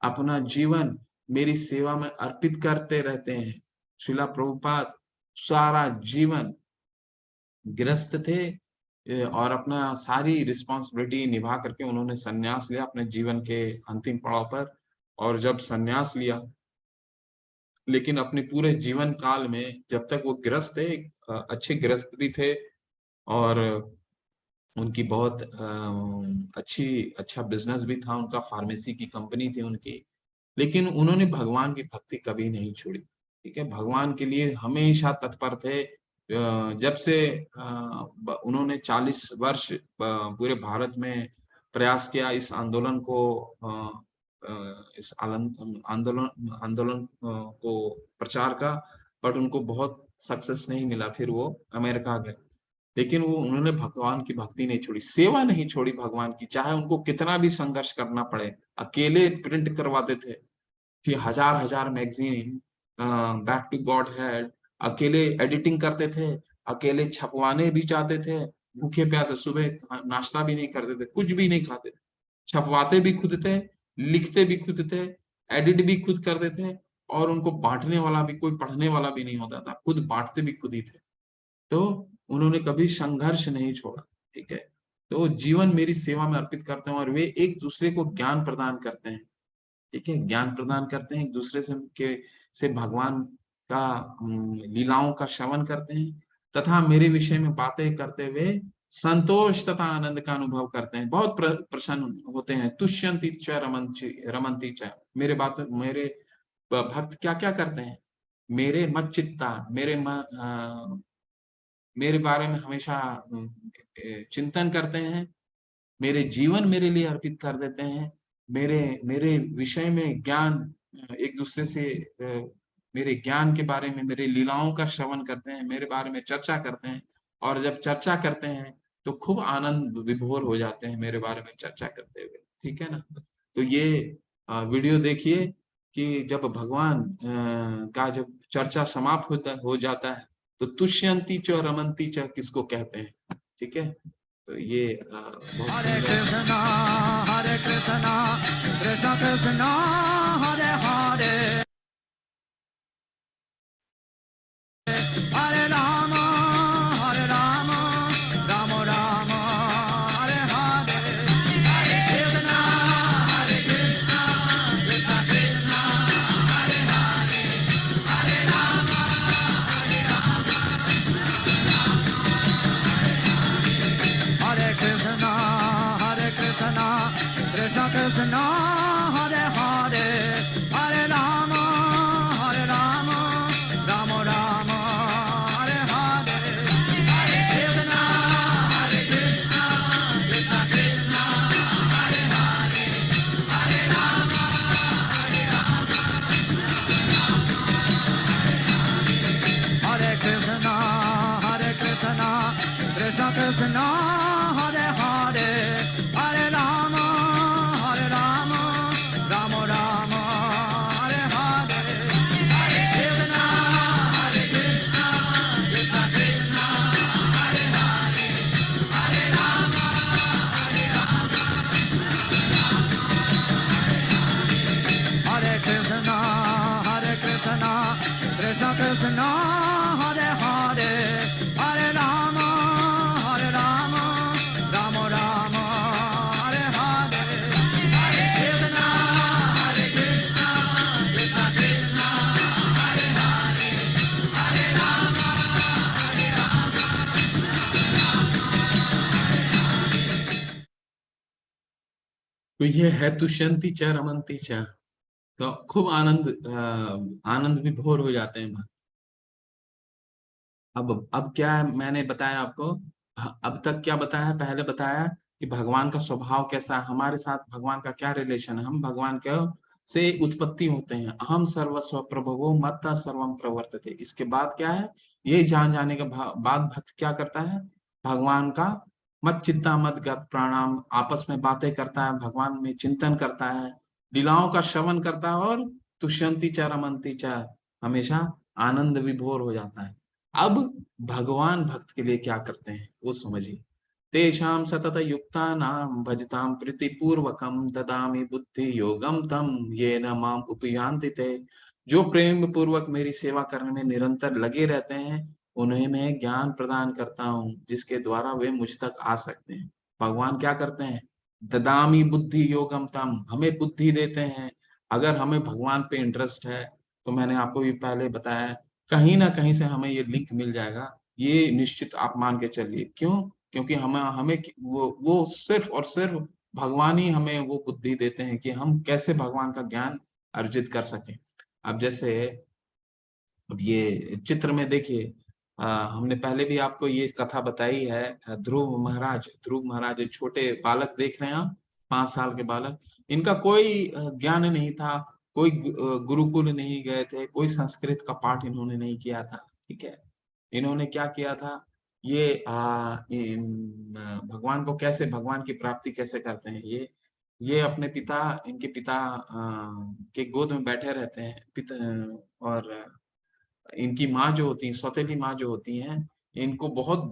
[SPEAKER 1] अपना जीवन मेरी सेवा में अर्पित करते रहते हैं। श्रीला प्रभुपाद सारा जीवन गृहस्थ थे और अपना सारी रिस्पॉन्सिबिलिटी निभा करके उन्होंने संन्यास लिया अपने जीवन के अंतिम पड़ाव पर। और जब संन्यास लिया, लेकिन अपने पूरे जीवन काल में जब तक वो गृहस्थ थे, अच्छे गृहस्थ भी थे और उनकी बहुत अच्छा बिजनेस भी था, उनका फार्मेसी की कंपनी थी उनकी, लेकिन उन्होंने भगवान की भक्ति कभी नहीं छोड़ी, ठीक है। भगवान के लिए हमेशा तत्पर थे। जब से उन्होंने 40 वर्ष पूरे भारत में प्रयास किया इस आंदोलन को आंदोलन को प्रचार का, बट उनको बहुत सक्सेस नहीं मिला। फिर वो अमेरिका गए, लेकिन उन्होंने भगवान की भक्ति नहीं छोड़ी, सेवा नहीं छोड़ी भगवान की, चाहे उनको कितना भी संघर्ष करना पड़े। अकेले प्रिंट करवाते थे, फिर हजार magazine back to Godhead, अकेले एडिटिंग करते थे, अकेले छपवाने भी चाहते थे, भूखे प्यासे, सुबह नाश्ता भी नहीं करते थे, कुछ भी नहीं खाते थे, छपवाते भी खुद थे, लिखते भी खुद थे, एडिट भी खुद करते थे और उनको बांटने वाला भी, कोई पढ़ने वाला भी नहीं होता था, खुद बांटते भी खुद ही थे। तो उन्होंने कभी संघर्ष नहीं छोड़ा, ठीक है। तो जीवन मेरी सेवा में अर्पित करते हैं और वे एक दूसरे को ज्ञान प्रदान करते हैं, ठीक है, ज्ञान प्रदान करते हैं एक दूसरे से भगवान का लीलाओं का श्रवण करते हैं तथा मेरे विषय में बातें करते हुए संतोष तथा आनंद का अनुभव करते हैं, बहुत प्रसन्न होते हैं। तुष्यन्ति च रमन्ति च, मेरे भक्त क्या क्या करते हैं, मेरे मत चित्ता, मेरे बारे में हमेशा चिंतन करते हैं, मेरे जीवन मेरे लिए अर्पित कर देते हैं, मेरे विषय में ज्ञान, एक दूसरे से मेरे ज्ञान के बारे में, मेरे लीलाओं का श्रवण करते हैं, मेरे बारे में चर्चा करते हैं और जब चर्चा करते हैं तो खूब आनंद विभोर हो जाते हैं मेरे बारे में चर्चा करते हुए, ठीक है ना। तो ये वीडियो देखिए कि जब भगवान का जब चर्चा समाप्त हो जाता है तो तुष्यन्ति च रमन्ति च किसको कहते हैं, ठीक है। तो ये
[SPEAKER 2] हरे कृष्णा कृष्ण कृष्णा हरे हरे हरे राम राम राम हरे हरे हरे कृष्णा कृष्ण कृष्ण हरे हरे हरे राम हरे कृष्णा
[SPEAKER 1] तो ये है तुष्यंती च रमंती च। तो खूब आनंद विभोर हो जाते हैं। अब क्या है, मैंने बताया आपको। अब तक क्या बताया, पहले बताया कि भगवान का स्वभाव कैसा है, हमारे साथ भगवान का क्या रिलेशन है, हम भगवान के से उत्पत्ति होते हैं। अहम सर्वस्व प्रभवो मत्तः सर्वम प्रवर्तते। इसके बाद क्या है, ये जान जाने के बाद भक्त क्या करता है, भगवान का मत चित्ता मत गत प्राणाम, आपस में बातें करता है, भगवान में चिंतन करता है, लीलाओं का श्रवण करता है, और तुष्यंती च रमंती च, हमेशा आनंद विभोर हो जाता है। अब भगवान भक्त के लिए क्या करते हैं वो समझिए। तेषां सतत युक्तानां भजतां प्रीतिपूर्वकं ददामि बुद्धि योगम तम येन माम उपयान्ति ते। जो प्रेम पूर्वक मेरी सेवा करने में निरंतर लगे रहते हैं, उन्हें मैं ज्ञान प्रदान करता हूँ, जिसके द्वारा वे मुझ तक आ सकते हैं। भगवान क्या करते हैं, ददामि बुद्धि योगम तम, हमें बुद्धि देते हैं। अगर हमें भगवान पे इंटरेस्ट है, तो मैंने आपको भी पहले बताया, कहीं ना कहीं से हमें ये लिंक मिल जाएगा, ये निश्चित आप मान के चलिए। क्यों? क्योंकि हमें हमें वो सिर्फ और सिर्फ भगवान ही हमें वो बुद्धि देते हैं कि हम कैसे भगवान का ज्ञान अर्जित कर सकें। अब जैसे, अब ये चित्र में देखिए, हमने पहले भी आपको ये कथा बताई है। ध्रुव महाराज एक छोटे बालक देख रहे हैं आप, 5 साल के बालक। इनका कोई ज्ञान नहीं था, कोई गुरुकुल नहीं गए थे, कोई संस्कृत का पाठ इन्होंने नहीं किया था। ठीक है, इन्होंने क्या किया था, ये भगवान को कैसे, भगवान की प्राप्ति कैसे करते हैं, ये अपने पिता, इनके पिता के गोद में बैठे रहते हैं। पिता और इनकी माँ जो होती है, सौतेली माँ जो होती हैं, इनको बहुत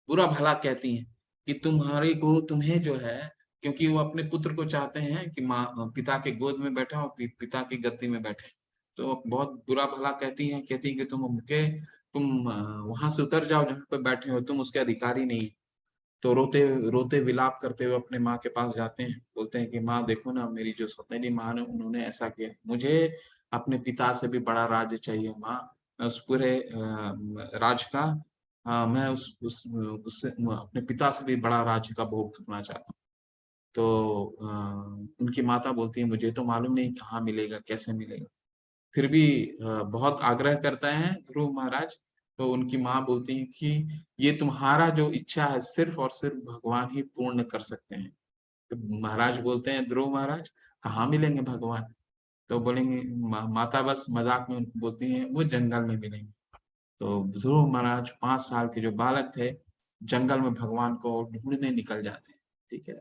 [SPEAKER 1] बुरा भला कहती हैं कि तुम्हारे को, तुम्हें जो है, क्योंकि वो अपने पुत्र को चाहते हैं कि माँ पिता के गोद में बैठे और पिता की गद्दी में बैठे। तो बहुत बुरा भला कहती हैं कि तुम वहां से उतर जाओ जहाँ पे बैठे हो, तुम उसके अधिकारी नहीं। तो रोते रोते विलाप करते हुए अपने माँ के पास जाते हैं, बोलते हैं कि माँ देखो ना, मेरी जो सौतेली माँ ने, उन्होंने ऐसा किया, मुझे अपने पिता से भी बड़ा राज्य चाहिए माँ। मैं उस पूरे राज का, मैं उस उससे अपने पिता से भी बड़ा राज्य का भोग करना चाहता हूँ। तो उनकी माता बोलती है, मुझे तो मालूम नहीं कहाँ मिलेगा, कैसे मिलेगा। फिर भी बहुत आग्रह करता है ध्रुव महाराज। तो उनकी माँ बोलती है कि ये तुम्हारा जो इच्छा है, सिर्फ और सिर्फ भगवान ही पूर्ण कर सकते हैं। तो महाराज बोलते हैं, ध्रुव महाराज कहाँ मिलेंगे भगवान? तो बोलेंगे, माता बस मजाक में उनको बोलती हैं, वो जंगल में मिलेंगे। तो ध्रुव महाराज 5 साल के जो बालक थे, जंगल में भगवान को ढूंढने निकल जाते हैं। ठीक है,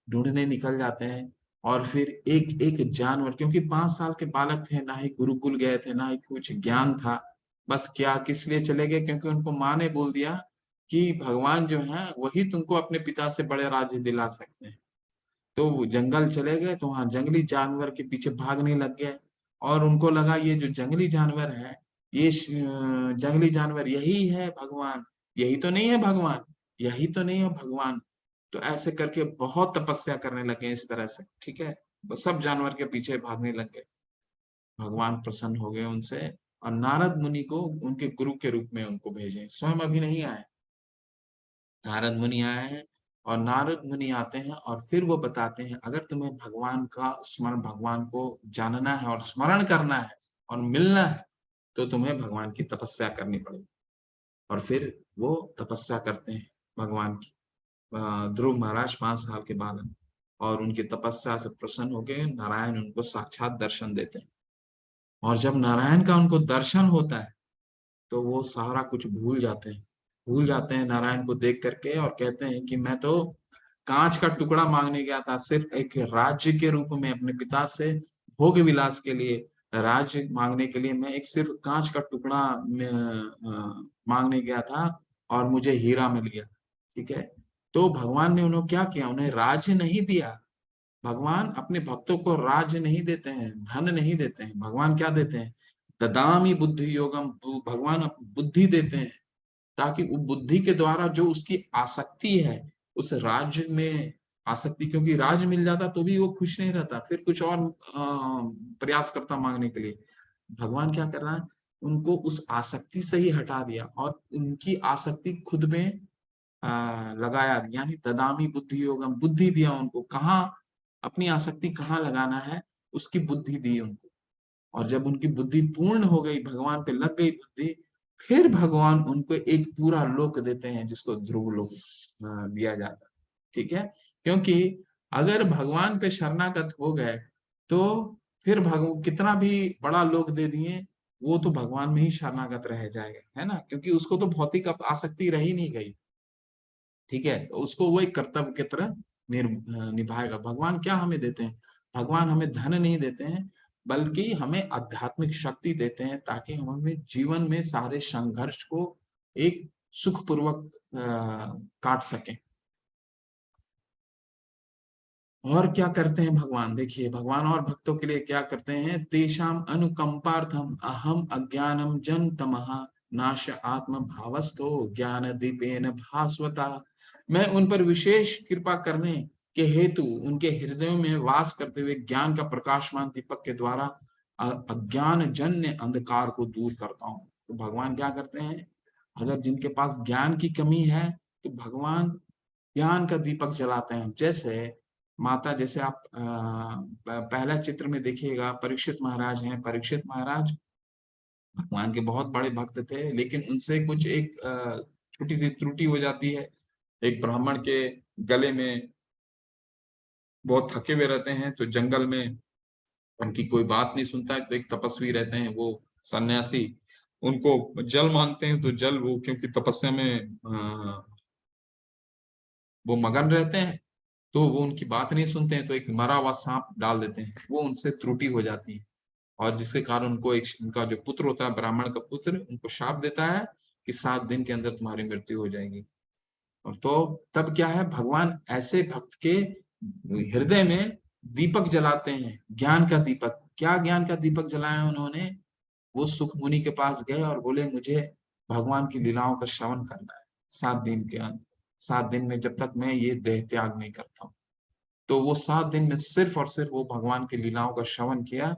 [SPEAKER 1] ढूंढने निकल जाते हैं। और फिर एक एक जानवर, क्योंकि 5 साल के बालक थे, ना ही गुरुकुल गए थे, ना ही कुछ ज्ञान था, बस क्या किस लिए चले गए, क्योंकि उनको माँ ने बोल दिया कि भगवान जो है वही तुमको अपने पिता से बड़े राज्य दिला सकते हैं। तो वो जंगल चले गए, तो वहां जंगली जानवर के पीछे भागने लग गए। और उनको लगा ये जो जंगली जानवर है, जंगली जानवर यही है भगवान, यही तो नहीं है भगवान, यही तो नहीं है भगवान। तो ऐसे करके बहुत तपस्या करने लगे इस तरह से। ठीक है, बस सब जानवर के पीछे भागने लग गए। भगवान प्रसन्न हो गए उनसे, और नारद मुनि को उनके गुरु के रूप में उनको भेजे। स्वयं अभी नहीं आए, नारद मुनि आए हैं। और नारद मुनि आते हैं और फिर वो बताते हैं, अगर तुम्हें भगवान का स्मरण, भगवान को जानना है और स्मरण करना है और मिलना है, तो तुम्हें भगवान की तपस्या करनी पड़ेगी। और फिर वो तपस्या करते हैं भगवान की। ध्रुव महाराज 5 साल के बालक, और उनकी तपस्या से प्रसन्न होकर नारायण उनको साक्षात दर्शन देते हैं। और जब नारायण का उनको दर्शन होता है, तो वो सारा कुछ भूल जाते हैं नारायण को देख करके, और कहते हैं कि मैं तो कांच का टुकड़ा मांगने गया था, सिर्फ एक राज्य के रूप में अपने पिता से भोग विलास के लिए, राज्य मांगने के लिए मैं एक सिर्फ कांच का टुकड़ा मांगने गया था, और मुझे हीरा मिल गया। ठीक है, तो भगवान ने उन्हें क्या किया, उन्हें राज्य नहीं दिया। भगवान अपने भक्तों को राज्य नहीं देते हैं, धन नहीं देते हैं, भगवान क्या देते हैं, ददामी बुद्धि योगम, भगवान बुद्धि देते हैं, ताकि वो बुद्धि के द्वारा जो उसकी आसक्ति है उस राज्य में, आसक्ति, क्योंकि राज्य मिल जाता तो भी वो खुश नहीं रहता, फिर कुछ और प्रयास करता मांगने के लिए। भगवान क्या कर रहा है, उनको उस आसक्ति से ही हटा दिया, और उनकी आसक्ति खुद में लगाया, यानी ददामी बुद्धि योगम, बुद्धि दिया उनको, कहाँ अपनी आसक्ति कहाँ लगाना है उसकी बुद्धि दी उनको। और जब उनकी बुद्धि पूर्ण हो गई, भगवान पे लग गई बुद्धि, फिर भगवान उनको एक पूरा लोक देते हैं जिसको ध्रुव लोक दिया जाता है। ठीक है, क्योंकि अगर भगवान पे शरणागत हो गए तो फिर भगवान कितना भी बड़ा लोक दे दिए, वो तो भगवान में ही शरणागत रह जाएगा, है ना, क्योंकि उसको तो भौतिक आसक्ति रही नहीं गई। ठीक है, तो उसको वो एक कर्तव्य की तरह निभाएगा। भगवान क्या हमें देते हैं? भगवान हमें धन नहीं देते हैं, बल्कि हमें आध्यात्मिक शक्ति देते हैं, ताकि हम हमें जीवन में सारे संघर्ष को एक सुखपूर्वक काट सकें। और क्या करते हैं भगवान? देखिए, भगवान और भक्तों के लिए क्या करते हैं? तेषाम अनुकंपार्थम अहम अज्ञानम जन तमः नाश आत्म भावस्थो ज्ञान दीपेन भास्वता। मैं उन पर विशेष कृपा करने के हेतु उनके हृदयों में वास करते हुए ज्ञान का प्रकाशमान दीपक के द्वारा अज्ञान जन्य अंधकार को दूर करता हूँ। तो भगवान क्या करते हैं? अगर जिनके पास ज्ञान की कमी है तो भगवान ज्ञान का दीपक जलाते हैं। जैसे माता, जैसे आप पहला चित्र में देखिएगा, परीक्षित महाराज हैं। परीक्षित महाराज भगवान के बहुत बड़े भक्त थे, लेकिन उनसे कुछ एक छोटी सी त्रुटि हो जाती है। एक ब्राह्मण के गले में, बहुत थके हुए रहते हैं, तो जंगल में उनकी कोई बात नहीं सुनता है। तो एक तपस्वी रहते हैं, वो सन्यासी, उनको जल मांगते हैं, तो जल, वो क्योंकि तपस्या में वो मगन रहते हैं, तो वो उनकी बात नहीं सुनते हैं, तो एक मरा हुआ सांप डाल देते हैं। वो उनसे त्रुटि हो जाती है, और जिसके कारण उनको एक, उनका जो पुत्र होता है, ब्राह्मण का पुत्र, उनको शाप देता है कि 7 दिन के अंदर तुम्हारी मृत्यु हो जाएगी। और तो तब क्या है, भगवान ऐसे भक्त के हृदय में दीपक जलाते हैं, ज्ञान का दीपक। क्या ज्ञान का दीपक जलाया उन्होंने? वो सुख मुनि के पास गए और बोले, मुझे भगवान की लीलाओं का श्रवण करना है 7 दिन के अंदर, 7 दिन में, जब तक मैं ये देह त्याग नहीं करता हूँ। तो वो 7 दिन में सिर्फ और सिर्फ वो भगवान की लीलाओं का श्रवण किया,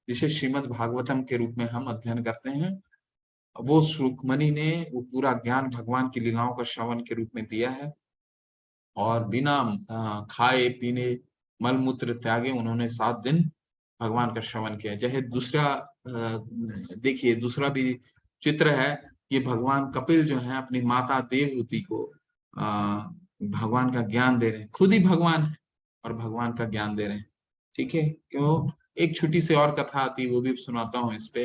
[SPEAKER 1] जिसे श्रीमद् भागवतम के रूप में हम अध्ययन करते हैं। वो सुखमणि ने वो पूरा ज्ञान भगवान की लीलाओं का श्रवण के रूप में दिया है, और बिना खाए पीने, मल मूत्र त्यागे उन्होंने 7 दिन भगवान का श्रवण किया। चाहे दूसरा देखिए, दूसरा भी चित्र है, ये भगवान कपिल जो है अपनी माता देवहूति को भगवान का ज्ञान दे रहे हैं। खुद ही भगवान है और भगवान का ज्ञान दे रहे हैं। ठीक है, क्यों? एक छोटी सी और कथा आती है, वो भी सुनाता हूँ इस पे,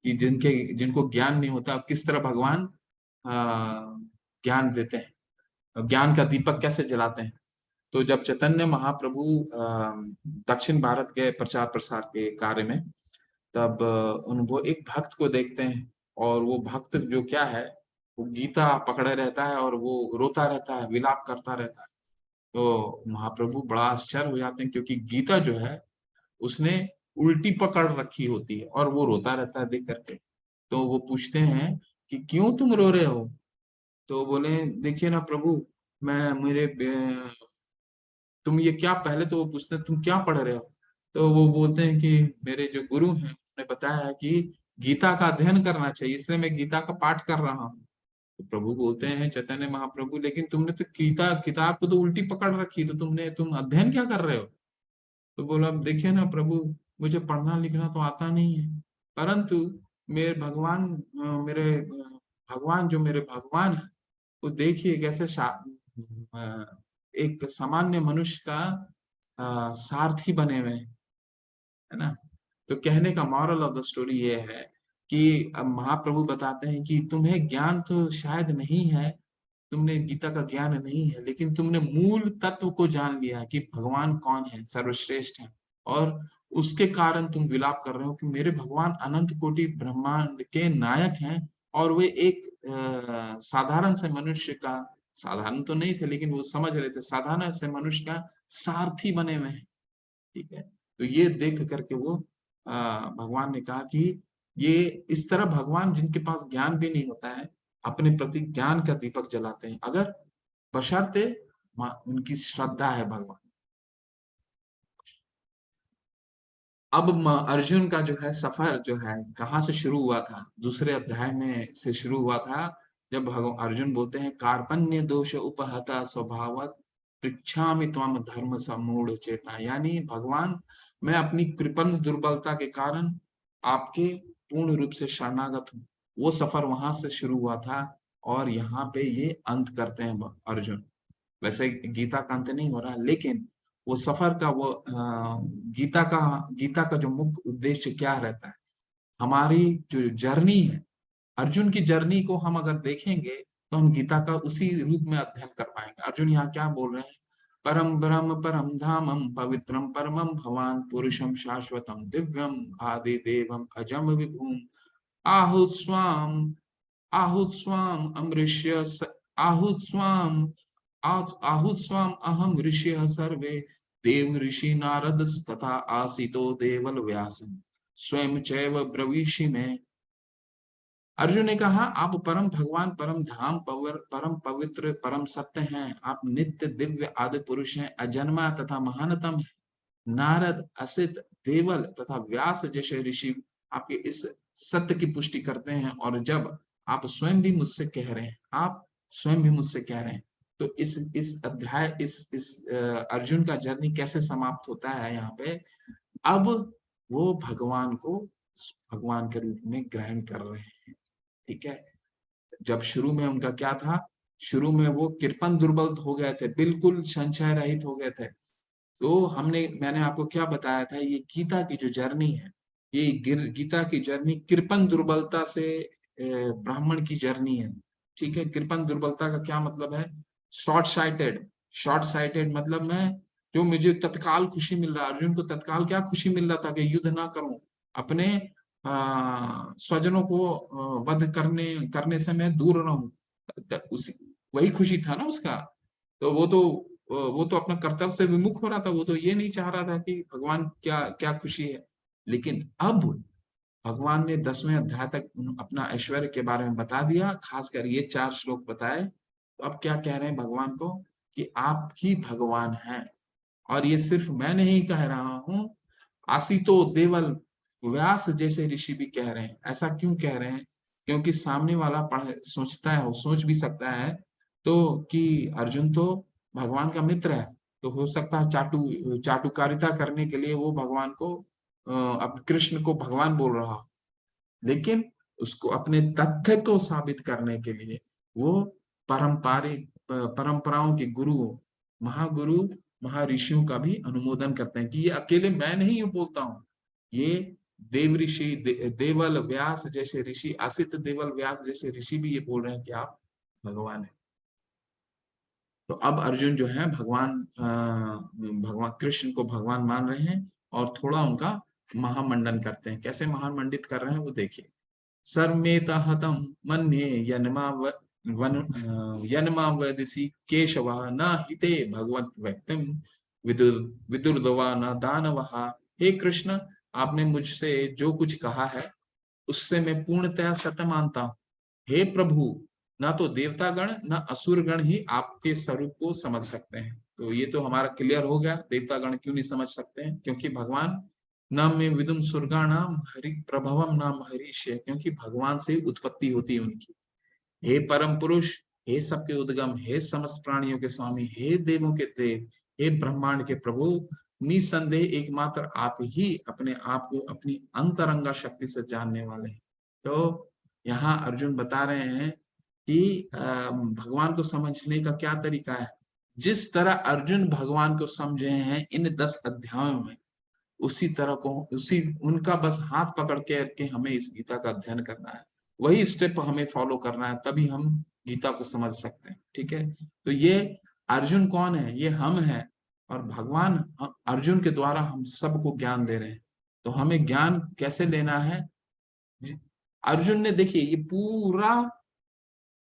[SPEAKER 1] कि जिनको ज्ञान नहीं होता, किस तरह भगवान ज्ञान देते हैं, ज्ञान का दीपक कैसे जलाते हैं। तो जब चैतन्य महाप्रभु दक्षिण भारत के प्रचार प्रसार के कार्य में, तब वो एक भक्त को देखते हैं, और वो भक्त जो क्या है, वो गीता पकड़े रहता है और वो रोता रहता है, विलाप करता रहता है। तो महाप्रभु बड़ा आश्चर्य हो जाते हैं, क्योंकि गीता जो है उसने उल्टी पकड़ रखी होती है, और वो रोता रहता है देख करके। तो वो पूछते हैं कि क्यों तुम रो रहे हो? तो बोले, देखिए ना प्रभु, मैं मेरे तुम ये क्या, पहले तो वो पूछते हैं तुम क्या पढ़ रहे हो? तो वो बोलते हैं कि मेरे जो गुरु हैं उन्होंने बताया है कि गीता का अध्ययन करना चाहिए, इसलिए मैं गीता का पाठ कर रहा हूँ। तो प्रभु बोलते हैं, चैतन्य महाप्रभु, लेकिन तुमने तो गीता किताब को तो उल्टी पकड़ रखी, तो तुम अध्ययन क्या कर रहे हो? तो बोला, देखिए ना प्रभु, मुझे पढ़ना लिखना तो आता नहीं है, परंतु मेरे भगवान भगवान जो मेरे भगवान है, वो देखिए कैसे एक सामान्य मनुष्य का सारथी बने हुए हैं, है ना। तो कहने का मॉरल ऑफ द स्टोरी ये है कि अब महाप्रभु बताते हैं कि तुम्हें ज्ञान तो शायद नहीं है, तुमने गीता का ज्ञान नहीं है, लेकिन तुमने मूल तत्व को जान लिया है कि भगवान कौन है, सर्वश्रेष्ठ है, और उसके कारण तुम विलाप कर रहे हो कि मेरे भगवान अनंत कोटि ब्रह्मांड के नायक हैं, और वे एक साधारण से मनुष्य का, साधारण तो नहीं थे लेकिन वो समझ रहे थे, साधारण से मनुष्य का सारथी बने हुए हैं। ठीक है, तो ये देख करके वो भगवान ने कहा कि ये इस तरह भगवान, जिनके पास ज्ञान भी नहीं होता है, अपने प्रति ज्ञान का दीपक जलाते हैं, अगर बशर्ते उनकी श्रद्धा है भगवान। अब अर्जुन का जो है सफर जो है, कहाँ से शुरू हुआ था? दूसरे अध्याय में से शुरू हुआ था, जब अर्जुन बोलते हैं कार्पण्य दोष उपहता स्वभावत पृच्छामि त्वम धर्म समूढ़ चेता, यानी भगवान मैं अपनी कृपण दुर्बलता के कारण आपके पूर्ण रूप से शरणागत हूँ। वो सफर वहां से शुरू हुआ था और यहाँ पे ये अंत करते हैं अर्जुन। वैसे गीता का अंत नहीं हो रहा, लेकिन वो सफर का वो गीता का जो मुख्य उद्देश्य क्या रहता है, हमारी जो जर्नी है, अर्जुन की जर्नी को हम अगर देखेंगे तो हम गीता का उसी रूप में अध्ययन कर पाएंगे। अर्जुन यहाँ क्या बोल रहे हैं, परम ब्रह्म परम धामम पवित्रम परमम भवान पुरुषम शाश्वतम दिव्यम आदि देवम अजम विभूम आहुत स्वाम आहुत स्वाम अमृष्य आहुत स्वाम आहुत स्वाम अहम ऋषि सर्वे देव ऋषि नारद तथा आसितो देवल व्यासम स्वयं चैव ब्रवीषि में। अर्जुन ने कहा आप परम भगवान परम धाम परम पवित्र परम सत्य हैं, आप नित्य दिव्य आदि पुरुष हैं, अजन्मा तथा महानतम है। नारद असित देवल तथा व्यास जैसे ऋषि आपके इस सत्य की पुष्टि करते हैं, और जब आप स्वयं भी मुझसे कह रहे हैं, आप स्वयं भी मुझसे कह रहे हैं, तो इस अध्याय इस अर्जुन का जर्नी कैसे समाप्त होता है यहाँ पे, अब वो भगवान को भगवान के रूप में ग्रहण कर रहे हैं। ठीक है, जब शुरू में उनका क्या था, शुरू में वो कृपण दुर्बल हो गए थे, बिल्कुल संशय रहित हो गए थे। तो मैंने आपको क्या बताया था, ये गीता की जो जर्नी है, ये गीता की जर्नी कृपण दुर्बलता से ब्राह्मण की जर्नी है। ठीक है, कृपण दुर्बलता का क्या मतलब है, शॉर्ट साइटेड मतलब मैं जो मुझे तत्काल खुशी मिल रहा है, अर्जुन को तत्काल क्या खुशी मिल रहा था कि युद्ध ना करूं, अपने स्वजनों को वध करने से मैं दूर रहूं, उसी वही खुशी था ना उसका। तो वो तो अपना कर्तव्य से विमुख हो रहा था, वो तो ये नहीं चाह रहा था कि भगवान क्या क्या खुशी है। लेकिन अब भगवान ने 10वें अध्याय तक अपना ऐश्वर्य के बारे में बता दिया, खासकर ये 4 श्लोक बताए। तो अब क्या कह रहे हैं भगवान को कि आप ही भगवान हैं, और ये सिर्फ मैं नहीं कह रहा हूं, आसितो देवल व्यास जैसे ऋषि भी कह रहे हैं। ऐसा क्यों कह रहे हैं, क्योंकि सामने वाला सोचता है, वो सोच भी सकता है तो कि अर्जुन तो भगवान का मित्र है, तो हो सकता है चाटुकारिता करने के लिए वो भगवान को अब कृष्ण को भगवान बोल रहा हो, लेकिन उसको अपने तथ्य को साबित करने के लिए वो पारंपरिक परंपराओं के गुरुओं, महागुरु, महर्षियों का भी अनुमोदन करते हैं कि ये अकेले मैं नहीं बोलता हूँ, ये देव ऋषि देवल व्यास जैसे ऋषि, असित देवल व्यास जैसे ऋषि भी ये बोल रहे हैं कि आप भगवान है। तो अब अर्जुन जो है भगवान कृष्ण को भगवान मान रहे हैं और थोड़ा उनका महामंडन करते हैं। कैसे महामंडित कर रहे हैं वो देखिए, सर्मेत हतम मन्ये यन्मावदिसि केशव न हिते भगवत व्यक्तिम विदुर्दवा न दानवः। हे कृष्ण, आपने मुझसे जो कुछ कहा है उससे मैं पूर्णतया सत्य मानता हूँ। हे प्रभु, ना तो देवतागण ना असुरगण ही आपके स्वरूप को समझ सकते हैं। तो ये तो हमारा क्लियर हो गया, देवतागण क्यों नहीं समझ सकते हैं, क्योंकि भगवान नाम में विदुम सुरगाणाम हरि प्रभवम नाम हरीश है, क्योंकि भगवान से उत्पत्ति होती है उनकी। हे परम पुरुष, हे सबके उद्गम, हे समस्त प्राणियों के स्वामी, हे देवों के देव, हे ब्रह्मांड के प्रभु, निसंदेह एकमात्र आप ही अपने आप को अपनी अंतरंगा शक्ति से जानने वाले हैं। तो यहाँ अर्जुन बता रहे हैं कि भगवान को समझने का क्या तरीका है। जिस तरह अर्जुन भगवान को समझे हैं इन 10 अध्यायों में, उसी तरह को उनका बस हाथ पकड़ के हमें इस गीता का अध्ययन करना है, वही स्टेप हमें फॉलो करना है, तभी हम गीता को समझ सकते हैं। ठीक है, तो ये अर्जुन कौन है, ये हम हैं, और भगवान अर्जुन के द्वारा हम सबको ज्ञान दे रहे हैं। तो हमें ज्ञान कैसे लेना है, अर्जुन ने देखिए ये पूरा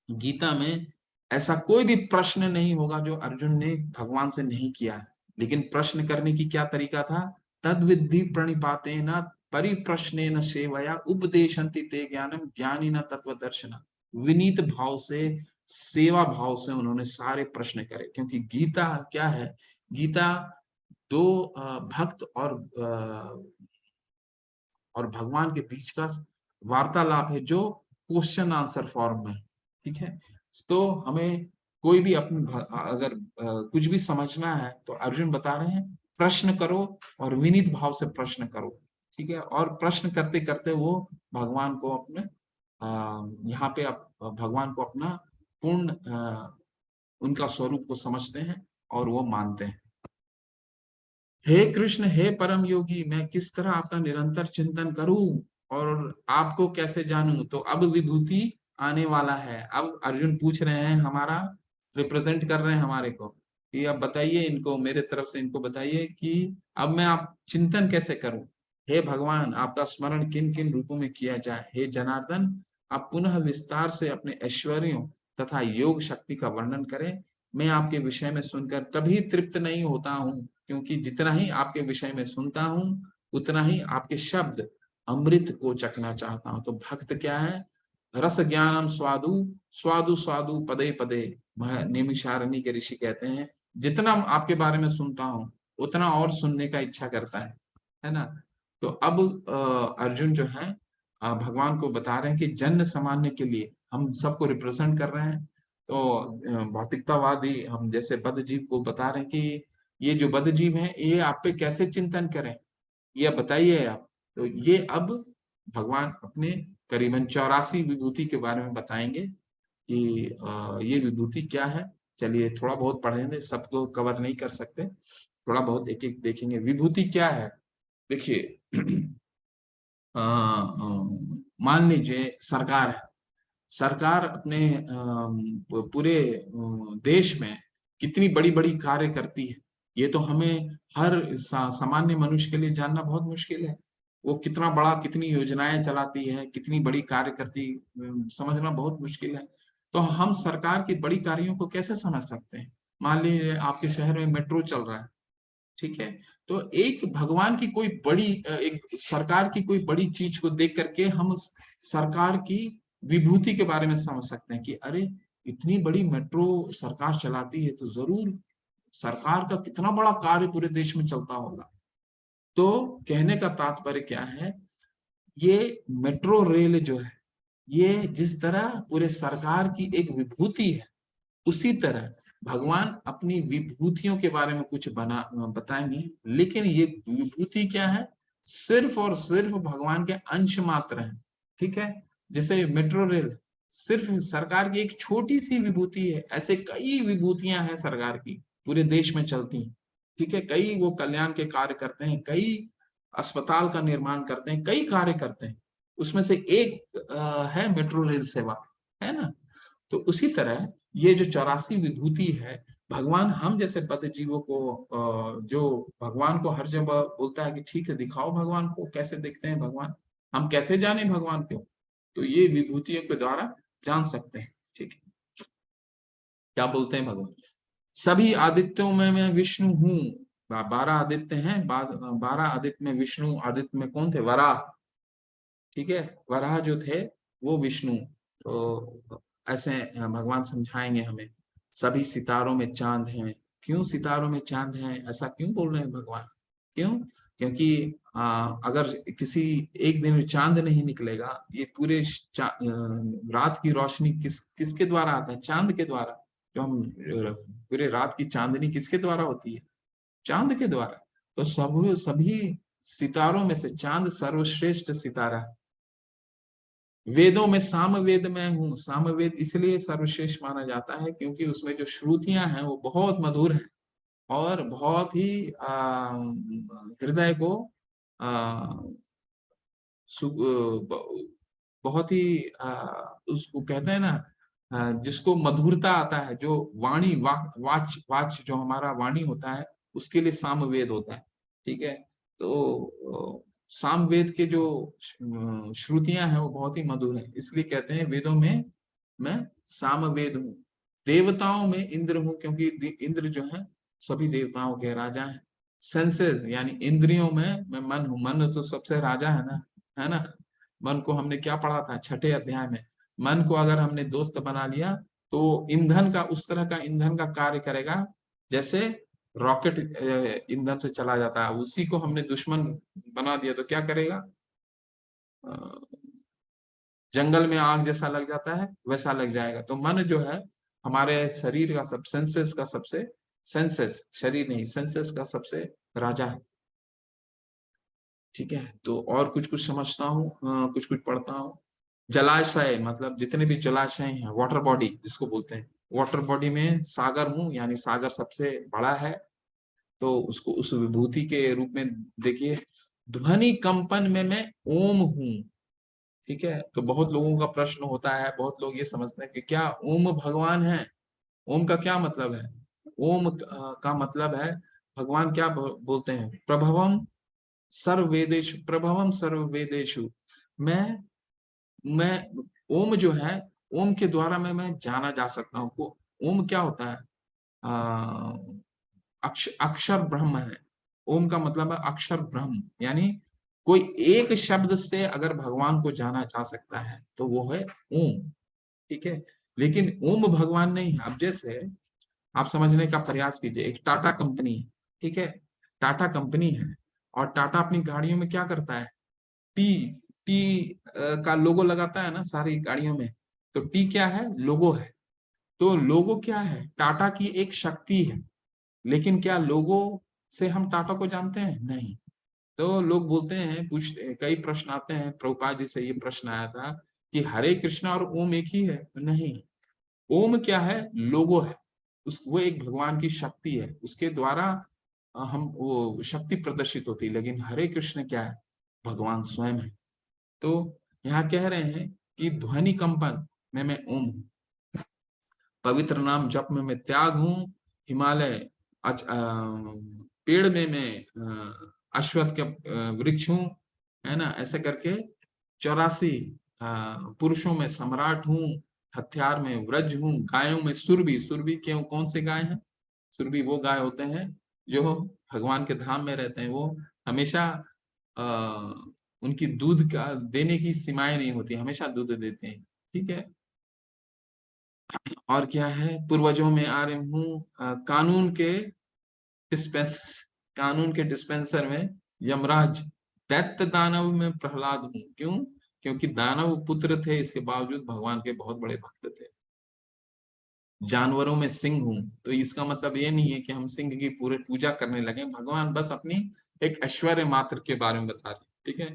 [SPEAKER 1] गीता में ऐसा कोई भी प्रश्न नहीं होगा जो अर्जुन ने भगवान से नहीं किया है, लेकिन प्रश्न करने की क्या तरीका था, तद विद्धि प्रणिपातेन परिप्रश्नेन सेवया उपदेशन्ति ते ज्ञानम ज्ञानिना तत्वदर्शिना। विनीत भाव से, सेवा भाव से उन्होंने सारे प्रश्न करे, क्योंकि गीता क्या है, गीता दो भक्त और भगवान के बीच का वार्तालाप है, जो क्वेश्चन आंसर फॉर्म में। ठीक है। तो हमें कोई भी अपनी अगर कुछ भी समझना है तो अर्जुन बता रहे हैं प्रश्न करो और विनीत भाव से प्रश्न करो, ठीक है। और प्रश्न करते करते वो भगवान को अपने यहाँ पे आप भगवान को अपना पूर्ण उनका स्वरूप को समझते हैं और वो मानते हैं। हे कृष्ण, हे परम योगी, मैं किस तरह आपका निरंतर चिंतन करूं और आपको कैसे जानूं। तो अब विभूति आने वाला है। अब अर्जुन पूछ रहे हैं, हमारा रिप्रेजेंट कर रहे हैं हमारे को, कि अब बताइए इनको, मेरे तरफ से इनको बताइए कि अब मैं आप चिंतन कैसे करूं। हे भगवान, आपका स्मरण किन किन रूपों में किया जाए। हे जनार्दन, आप पुनः विस्तार से अपने ऐश्वर्यों तथा योग शक्ति का वर्णन करें। मैं आपके विषय में सुनकर कभी तृप्त नहीं होता हूँ, क्योंकि जितना ही आपके विषय में सुनता हूँ उतना ही आपके शब्द अमृत को चखना चाहता हूँ। तो भक्त क्या है, रस ज्ञानम स्वादु स्वादु स्वादु पदे पदे, निमिषारण्य के ऋषि कहते हैं जितना आपके बारे में सुनता हूँ उतना और सुनने का इच्छा करता है ना। तो अब अर्जुन जो है भगवान को बता रहे हैं कि जन्म सामान्य के लिए हम सबको रिप्रेजेंट कर रहे हैं। तो भौतिकतावादी हम जैसे बद्ध जीव को बता रहे हैं कि ये जो बद्ध जीव है ये आप पे कैसे चिंतन करें, ये बताइए आप। तो ये अब भगवान अपने करीबन 84 विभूति के बारे में बताएंगे कि ये विभूति क्या है। चलिए थोड़ा बहुत पढ़ेंगे, सब तो कवर नहीं कर सकते, थोड़ा बहुत एक एक देखेंगे। विभूति क्या है, देखिए मान लीजिए सरकार है, सरकार अपने पूरे देश में कितनी बड़ी बड़ी कार्य करती है, ये तो हमें हर सामान्य मनुष्य के लिए जानना बहुत मुश्किल है। वो कितना बड़ा, कितनी योजनाएं चलाती है, कितनी बड़ी कार्य करती, समझना बहुत मुश्किल है। तो हम सरकार की बड़ी कार्यों को कैसे समझ सकते हैं। मान लीजिए आपके शहर में मेट्रो चल रहा है, ठीक है। तो एक भगवान की कोई बड़ी एक सरकार की कोई बड़ी चीज को देख करके हम सरकार की विभूति के बारे में समझ सकते हैं कि अरे इतनी बड़ी मेट्रो सरकार चलाती है तो जरूर सरकार का कितना बड़ा कार्य पूरे देश में चलता होगा। तो कहने का तात्पर्य क्या है, ये मेट्रो रेल जो है ये जिस तरह पूरे सरकार की एक विभूति है, उसी तरह भगवान अपनी विभूतियों के बारे में कुछ बताएंगे। लेकिन ये विभूति क्या है, सिर्फ और सिर्फ भगवान के अंश मात्र हैं, ठीक है। जैसे मेट्रो रेल सिर्फ सरकार की एक छोटी सी विभूति है, ऐसे कई विभूतियां हैं सरकार की पूरे देश में चलती हैं, ठीक है। कई वो कल्याण के कार्य करते हैं, कई अस्पताल का निर्माण करते हैं, कई कार्य करते हैं, उसमें से एक है मेट्रो रेल सेवा, है ना। तो उसी तरह ये जो 84 विभूति है, भगवान हम जैसे बद्ध जीवों को जो भगवान को हर जगह बोलता है कि ठीक है दिखाओ भगवान को, कैसे दिखते हैं भगवान, हम कैसे जाने भगवान को। तो ये विभूतियों के द्वारा जान सकते हैं, ठीक है। क्या बोलते हैं भगवान, सभी आदित्यों में मैं विष्णु हूँ। 12 आदित्य हैं, 12 आदित्य में विष्णु, आदित्य में कौन थे, वराह, ठीक है। वराह जो थे वो विष्णु। तो ऐसे भगवान समझाएंगे हमें। सभी सितारों में चांद हैं। क्यों सितारों में चांद हैं, ऐसा क्यों बोल रहे हैं भगवान, क्यों, क्योंकि अगर किसी एक दिन में चांद नहीं निकलेगा, ये पूरे रात की रोशनी किसके द्वारा आता है, चांद के द्वारा। जो हम पूरे रात की चांदनी किसके द्वारा होती है, चांद के द्वारा। तो सभी सितारों में से चांद सर्वश्रेष्ठ सितारा। वेदों में सामवेद में हूँ, सामवेद इसलिए सर्वश्रेष्ठ माना जाता है क्योंकि उसमें जो श्रुतियां हैं वो बहुत मधुर हैं और बहुत ही हृदय को बहुत ही उसको कहते हैं ना, जिसको मधुरता आता है, जो वाणी वाच जो हमारा वाणी होता है उसके लिए सामवेद होता है, ठीक है। तो सामवेद के जो श्रुतियां हैं वो बहुत ही मधुर है, इसलिए कहते हैं वेदों में मैं सामवेद हूँ। देवताओं में इंद्र हूँ क्योंकि इंद्र जो है सभी देवताओं के राजा हैं। सेंसेस यानी इंद्रियों में मैं मन हूँ, मन तो सबसे राजा है ना, है ना। मन को हमने क्या पढ़ा था 6ठे अध्याय में, मन को अगर हमने दोस्त बना लिया तो ईंधन का, उस तरह का ईंधन का कार्य करेगा जैसे रॉकेट ईंधन से चला जाता है। उसी को हमने दुश्मन बना दिया तो क्या करेगा, जंगल में आग जैसा लग जाता है वैसा लग जाएगा। तो मन जो है हमारे शरीर का सेंसेस का सबसे, सेंसेस शरीर नहीं, सेंसेस का सबसे राजा है। ठीक है, तो और कुछ कुछ समझता हूँ, कुछ कुछ पढ़ता हूँ। जलाशय मतलब जितने भी जलाशय हैं, वाटर बॉडी जिसको बोलते हैं, वाटर बॉडी में सागर हूँ, यानी सागर सबसे बड़ा है। तो उसको उस विभूति के रूप में देखिए। ध्वनि कंपन में मैं ओम हूँ। ठीक है, तो बहुत लोगों का प्रश्न होता है, बहुत लोग ये समझते हैं कि क्या ओम भगवान है? ओम का क्या मतलब है? ओम का मतलब है, भगवान क्या बोलते हैं? प्रभवम सर्ववेदेषु, प्रभवम सर्ववेदेषु। मैं ओम जो है, ओम के द्वारा मैं जाना जा सकता हूँ। ओम क्या होता है? अक्षर ब्रह्म है। ओम का मतलब है अक्षर ब्रह्म, यानी कोई एक शब्द से अगर भगवान को जाना जा सकता है तो वो है ओम। ठीक है, लेकिन ओम भगवान नहीं है। अब जैसे आप समझने का प्रयास कीजिए, एक टाटा कंपनी है। ठीक है, टाटा कंपनी है और टाटा अपनी गाड़ियों में क्या करता है? टी, टी का लोगो लगाता है ना सारी गाड़ियों में। तो टी क्या है? लोगो है। तो लोगो क्या है? टाटा की एक शक्ति है। लेकिन क्या लोगो से हम टाटा को जानते हैं? नहीं। तो लोग बोलते हैं, कई प्रश्न आते हैं, प्रभुपाद जी से ये प्रश्न आया था कि हरे कृष्णा और ओम एक ही है? नहीं। ओम क्या है? लोगो है। वो एक भगवान की शक्ति है, उसके द्वारा हम वो शक्ति प्रदर्शित होती है। लेकिन हरे कृष्ण क्या है? भगवान स्वयं है। तो यहाँ कह रहे हैं कि ध्वनि कंपन में मैं ओम हूँ, पवित्र नाम जप में मैं त्याग हूँ, हिमालय पेड़ में मैं अश्वत्थ के वृक्ष हूँ, है ना? ऐसे करके 84 पुरुषों में सम्राट हूँ, हथियार में व्रज हूँ, गायों में सुरभि। सुरभि क्यों? कौन से गाय हैं? सुरभि वो गाय होते हैं जो भगवान के धाम में रहते हैं। वो हमेशा आ, उनकी दूध का देने की सीमाएं नहीं होती, हमेशा दूध देते हैं। ठीक है, और क्या है? पूर्वजों में आ रहे हूँ, डिस्पेंस कानून के डिस्पेंसर में यमराज, दैत्य दानव में प्रहलाद हूँ। क्यों? क्योंकि दानव पुत्र थे, इसके बावजूद भगवान के बहुत बड़े भक्त थे। जानवरों में सिंह हूँ। तो इसका मतलब ये नहीं है कि हम सिंह की पूरे पूजा करने लगे, भगवान बस अपनी एक ऐश्वर्य मात्र के बारे में बता रहे हैं। ठीक है,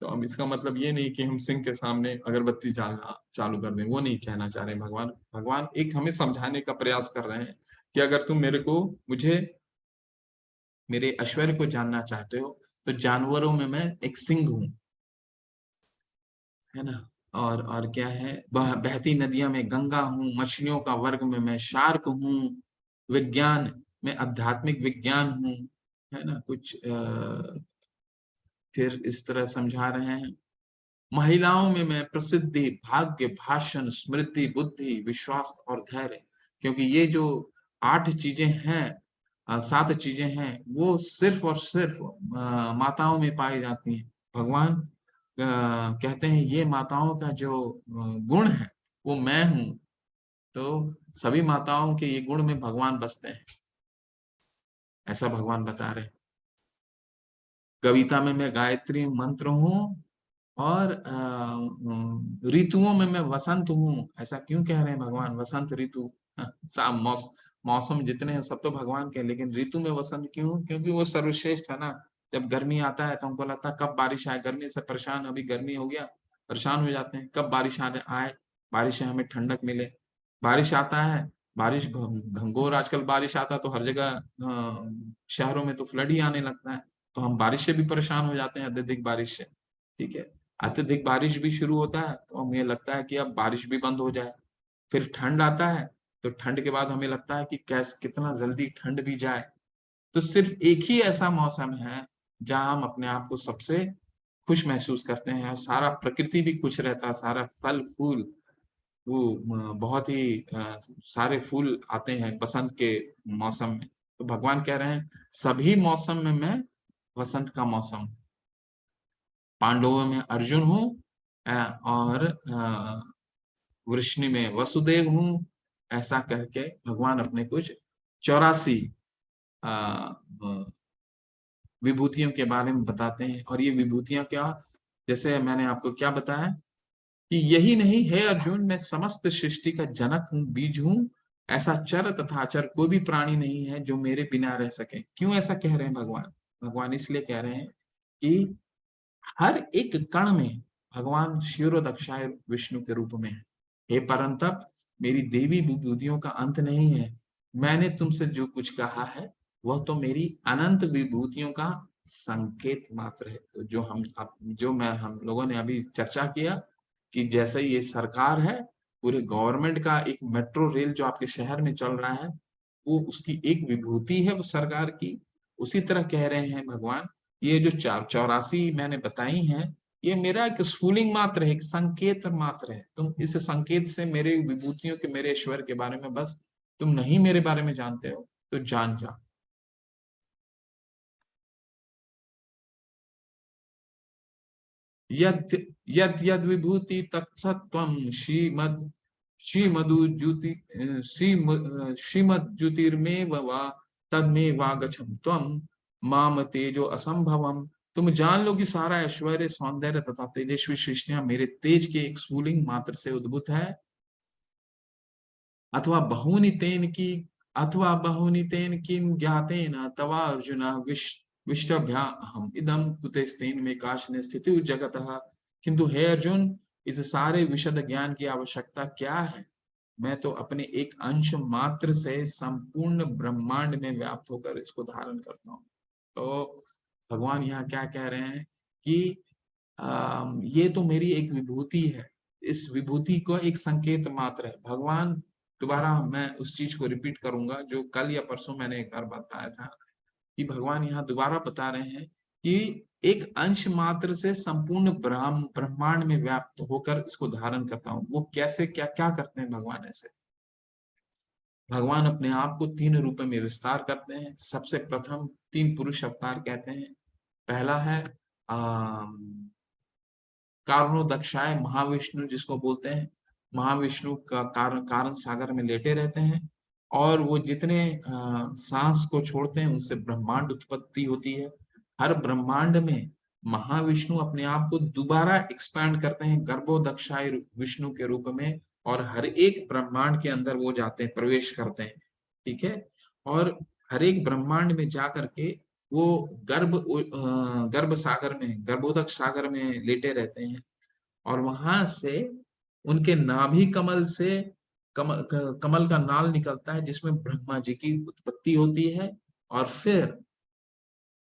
[SPEAKER 1] तो हम इसका मतलब ये नहीं कि हम सिंह के सामने अगरबत्ती जलाना चालू कर दें, वो नहीं कहना चाह रहे। भगवान एक हमें समझाने का प्रयास कर रहे हैं कि अगर तुम मुझे मेरे ऐश्वर्य को जानना चाहते हो तो जानवरों में मैं एक सिंह हूँ, है ना? और क्या है? बहती नदियां में गंगा हूँ, मछलियों का वर्ग में मैं शार्क हूँ, विज्ञान में आध्यात्मिक विज्ञान हूँ, है ना? कुछ फिर इस तरह समझा रहे हैं। महिलाओं में मैं प्रसिद्धि, भाग्य, भाषण, स्मृति, बुद्धि, विश्वास और धैर्य। क्योंकि ये जो 8 चीजें हैं, 7 चीजें हैं, वो सिर्फ और सिर्फ माताओं में पाई जाती हैं। भगवान कहते हैं ये माताओं का जो गुण है वो मैं हूँ। तो सभी माताओं के ये गुण में भगवान बसते हैं, ऐसा भगवान बता रहे हैं। कविता में मैं गायत्री मंत्र हूँ और ऋतुओं में मैं वसंत हूँ। ऐसा क्यों कह रहे हैं भगवान? वसंत ऋतु, मौसम जितने हैं सब तो भगवान के, लेकिन ऋतु में वसंत क्यों? क्योंकि वो सर्वश्रेष्ठ है ना। जब गर्मी आता है तो हमको लगता है कब बारिश आए, गर्मी से परेशान, अभी गर्मी हो गया, परेशान हो जाते हैं, कब बारिश आए, बारिश से हमें ठंडक मिले। बारिश आता है, बारिश घंघोर, आजकल बारिश आता है तो हर जगह शहरों में तो फ्लड ही आने लगता है। तो हम बारिश से भी परेशान हो जाते हैं, अत्यधिक बारिश से। ठीक है, अत्यधिक बारिश भी शुरू होता है तो हमें लगता है कि अब बारिश भी बंद हो जाए। फिर ठंड आता है तो ठंड के बाद हमें लगता है कि कैसे कितना जल्दी ठंड भी जाए। तो सिर्फ एक ही ऐसा मौसम है जहां हम अपने आप को सबसे खुश महसूस करते हैं, और सारा प्रकृति भी खुश रहता है, सारा फल फूल, वो बहुत ही सारे फूल आते हैं बसंत के मौसम में। तो भगवान कह रहे हैं सभी मौसम में मैं वसंत का मौसम। पांडवों में अर्जुन हूँ, और वृष्णि में वसुदेव हूँ। ऐसा करके भगवान अपने कुछ 84 विभूतियों के बारे में बताते हैं। और ये विभूतियां क्या, जैसे मैंने आपको क्या बताया कि यही नहीं है अर्जुन, मैं समस्त सृष्टि का जनक हूँ, बीज हूँ। ऐसा चर तथा अचर कोई भी प्राणी नहीं है जो मेरे बिना रह सके। क्यों ऐसा कह रहे हैं भगवान? भगवान इसलिए कह रहे हैं कि हर एक कण में भगवान क्षीरोदक्षाय विष्णु के रूप में है। हे परंतप, मेरी देवी विभूतियों का अंत नहीं है। मैंने तुमसे जो कुछ कहा है वह तो मेरी अनंत विभूतियों का संकेत मात्र है। तो हम लोगों ने अभी चर्चा किया कि जैसे ये सरकार है, पूरे गवर्नमेंट का एक मेट्रो रेल जो आपके शहर में चल रहा है, वो उसकी एक विभूति है वो सरकार की। उसी तरह कह रहे हैं भगवान, ये जो 84 मैंने बताई हैं, ये मेरा एक स्फुलिंग मात्र है, एक संकेत मात्र है। तुम इस संकेत से मेरे विभूतियों के, मेरे ऐश्वर्य के बारे में बस तुम नहीं मेरे बारे में जानते हो, तो जान जा। यद यद यद विभूति तत्सत्वम श्रीमद ज्योतिर्मेव वा तन्मे वागच्छम त्वम माम तेजो असंभवम। तुम जान लो कि सारा ऐश्वर्य, सौंदर्य तथा तेजस्वी सृष्टियां मेरे तेज के एक स्फुलिंग मात्र से उद्भूत है। अथवा बहुनि तेन की अथवा बहुनि तेन किम ज्ञातेन तवा अर्जुन विष्टभ्या हम इदम कुतेस्तेन में काशने स्थिति जगतः। किंतु हे अर्जुन, इस सारे विशद ज्ञान की आवश्यकता क्या है? मैं तो अपने एक अंश मात्र से संपूर्ण ब्रह्मांड में व्याप्त होकर इसको धारण करता हूँ। तो भगवान यहाँ क्या कह रहे हैं कि ये तो मेरी एक विभूति है, इस विभूति को एक संकेत मात्र है। भगवान, दोबारा मैं उस चीज को रिपीट करूंगा जो कल या परसों मैंने एक बार बताया था, कि भगवान यहाँ दोबारा बता रहे हैं कि एक अंश मात्र से संपूर्ण ब्रह्मांड में व्याप्त होकर इसको धारण करता हूँ। वो कैसे, क्या क्या करते हैं भगवान? ऐसे भगवान अपने आप को 3 रूप में विस्तार करते हैं। सबसे प्रथम 3 पुरुष अवतार कहते हैं। पहला है कारणोदक्षाय महाविष्णु, जिसको बोलते हैं। महाविष्णु का कारण सागर में लेटे रहते हैं, और वो जितने सांस को छोड़ते हैं उनसे ब्रह्मांड उत्पत्ति होती है। हर ब्रह्मांड में महाविष्णु अपने आप को दोबारा एक्सपैंड करते हैं गर्भोदक्षाय विष्णु के रूप में, और हर एक ब्रह्मांड के अंदर वो जाते हैं, प्रवेश करते हैं। ठीक है। और हर एक ब्रह्मांड में जाकर के वो गर्भ सागर में, गर्भोदक सागर में लेटे रहते हैं, और वहां से उनके नाभि कमल से कमल का नाल निकलता है जिसमें ब्रह्मा जी की उत्पत्ति होती है। और फिर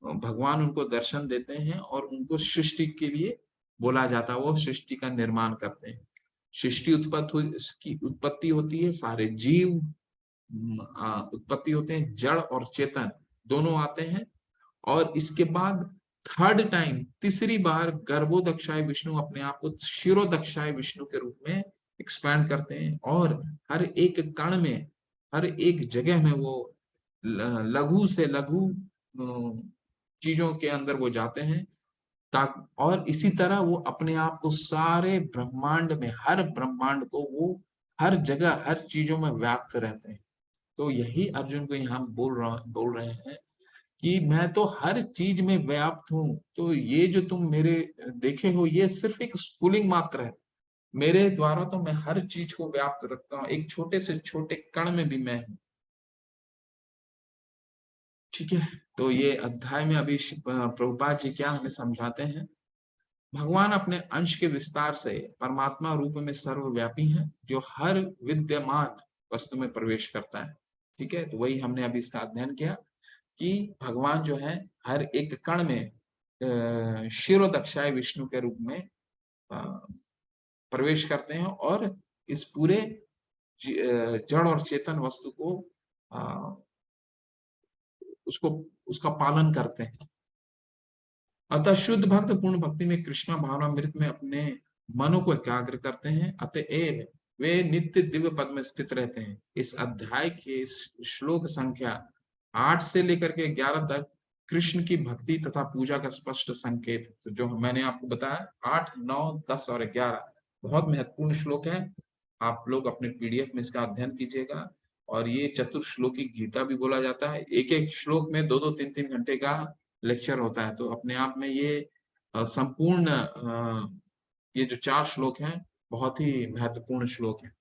[SPEAKER 1] भगवान उनको दर्शन देते हैं और उनको सृष्टि के लिए बोला जाता है, वो सृष्टि का निर्माण करते हैं। सृष्टि उत्पत्ति होती है, सारे जीव उत्पत्ति होते हैं, जड़ और चेतन दोनों आते हैं। और इसके बाद थर्ड टाइम, तीसरी बार गर्भोदक्षाय विष्णु अपने आप को क्षीरोदक्षाय विष्णु के रूप में एक्सपैंड करते हैं, और हर एक कण में, हर एक जगह में वो लघु से लघु चीजों के अंदर वो जाते हैं, और इसी तरह वो अपने आप को सारे ब्रह्मांड में, हर ब्रह्मांड को वो हर जगह, हर चीजों में व्याप्त रहते हैं। तो यही अर्जुन को यहाँ बोल रहे हैं कि मैं तो हर चीज में व्याप्त हूँ। तो ये जो तुम मेरे देखे हो, ये सिर्फ एक स्फुलिंग मात्र है। मेरे द्वारा तो मैं हर चीज को व्याप्त रखता हूँ, एक छोटे से छोटे कण में भी मैं हूँ। ठीक है। तो ये अध्याय में अभी प्रभुपाद जी क्या हमें समझाते हैं? भगवान अपने अंश के विस्तार से परमात्मा रूप में सर्वव्यापी हैं, जो हर विद्यमान वस्तु में प्रवेश करता है। ठीक है। तो वही हमने अभी इसका अध्ययन किया कि भगवान जो है हर एक कण में क्षीरोदक्षाय विष्णु के रूप में प्रवेश करते हैं, और इस पूरे जड़ और चेतन वस्तु को उसका पालन करते हैं। अतः शुद्ध भक्त पूर्ण भक्ति में कृष्णा भावनामृत में अपने मनो को एकाग्र करते हैं, अतएव वे नित्य दिव्य पद में स्थित रहते हैं। इस अध्याय के श्लोक संख्या 8 से लेकर के 11 तक कृष्ण की भक्ति तथा पूजा का स्पष्ट संकेत। तो जो मैंने आपको बताया 8, 9, 10 और 11 बहुत महत्वपूर्ण श्लोक है। आप लोग अपने पीडीएफ में इसका अध्ययन कीजिएगा। और ये चतुर्श्लोकी गीता भी बोला जाता है। एक एक श्लोक में 2-2, 3-3 घंटे का लेक्चर होता है। तो अपने आप में ये संपूर्ण ये जो 4 श्लोक हैं बहुत ही महत्वपूर्ण श्लोक है।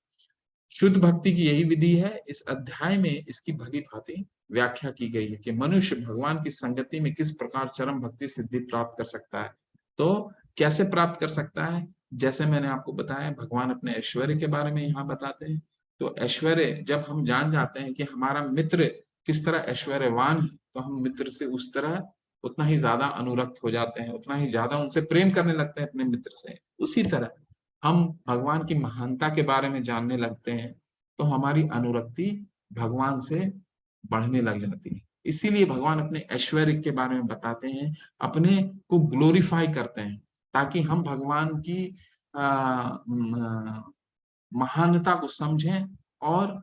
[SPEAKER 1] शुद्ध भक्ति की यही विधि है। इस अध्याय में इसकी भली भांति व्याख्या की गई है कि मनुष्य भगवान की संगति में किस प्रकार चरम भक्ति सिद्धि प्राप्त कर सकता है। तो कैसे प्राप्त कर सकता है? जैसे मैंने आपको बताया, भगवान अपने ऐश्वर्य के बारे में यहाँ बताते हैं। तो ऐश्वर्य जब हम जान जाते हैं कि हमारा मित्र किस तरह ऐश्वर्यवान है, तो हम मित्र से उस तरह उतना ही ज्यादा अनुरक्त हो जाते हैं, उतना ही ज्यादा उनसे प्रेम करने लगते हैं अपने मित्र से। उसी तरह हम भगवान की महानता के बारे में जानने लगते हैं, तो हमारी अनुरक्ति भगवान से बढ़ने लग जाती है। इसीलिए भगवान अपने ऐश्वर्य के बारे में बताते हैं, अपने को ग्लोरीफाई करते हैं, ताकि हम भगवान की महानता को समझें और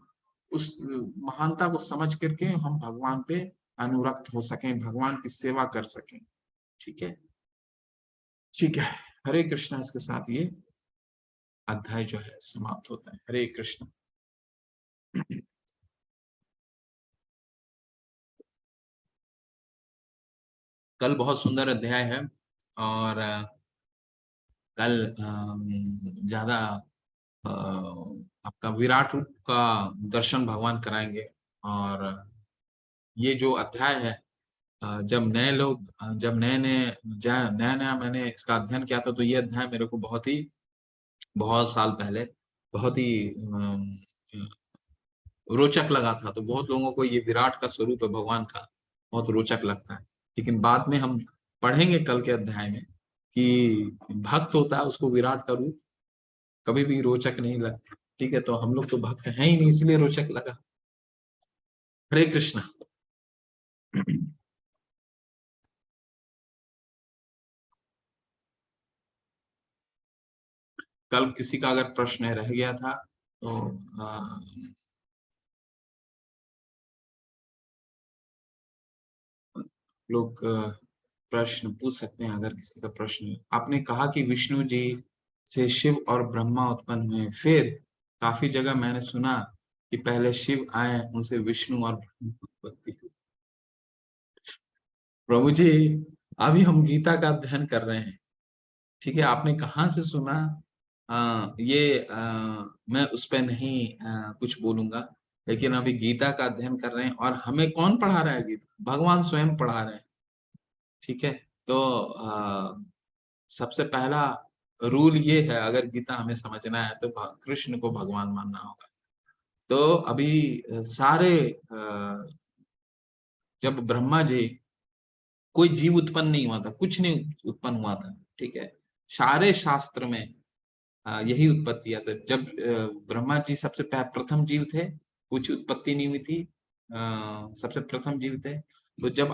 [SPEAKER 1] उस महानता को समझ करके हम भगवान पे अनुरक्त हो सकें, भगवान की सेवा कर सकें। ठीक है, ठीक है। हरे कृष्णा। इसके साथ ये अध्याय जो है समाप्त होता है। हरे कृष्ण। कल बहुत सुंदर अध्याय है और कल ज्यादा आपका विराट रूप का दर्शन भगवान कराएंगे। और ये जो अध्याय है, जब नए लोग जब नए नया मैंने इसका अध्ययन किया था, तो ये अध्याय मेरे को बहुत साल पहले बहुत ही रोचक लगा था। तो बहुत लोगों को ये विराट का स्वरूप है भगवान का बहुत रोचक लगता है। लेकिन बाद में हम पढ़ेंगे कल के अध्याय में कि भक्त होता है, उसको विराट का रूप कभी भी रोचक नहीं लगता। ठीक है, तो हम लोग तो भक्त हैं ही नहीं, इसलिए रोचक लगा। हरे कृष्ण। कल किसी का अगर प्रश्न रह गया था तो लोग प्रश्न पूछ सकते हैं। अगर किसी का प्रश्न, आपने कहा कि विष्णु जी से शिव और ब्रह्मा उत्पन्न हुए, फिर काफी जगह मैंने सुना कि पहले शिव आए, उनसे विष्णु और ब्रह्मा उत्पत्ति हुई। प्रभु जी, अभी हम गीता का अध्ययन कर रहे हैं। ठीक है, आपने कहाँ से सुना? मैं उस पर नहीं कुछ बोलूंगा। लेकिन अभी गीता का अध्ययन कर रहे हैं, और हमें कौन पढ़ा रहा है? गीता भगवान स्वयं पढ़ा रहे हैं। ठीक है, तो सबसे पहला रूल ये है, अगर गीता हमें समझना है तो कृष्ण को भगवान मानना होगा। तो अभी सारे जब ब्रह्मा जी, कोई जीव उत्पन्न नहीं हुआ था, कुछ नहीं उत्पन्न हुआ था। ठीक है, सारे शास्त्र में यही उत्पत्ति आता है। जब ब्रह्मा जी सबसे प्रथम जीव थे, कुछ उत्पत्ति नहीं हुई थी, सबसे प्रथम जीव थे। तो जब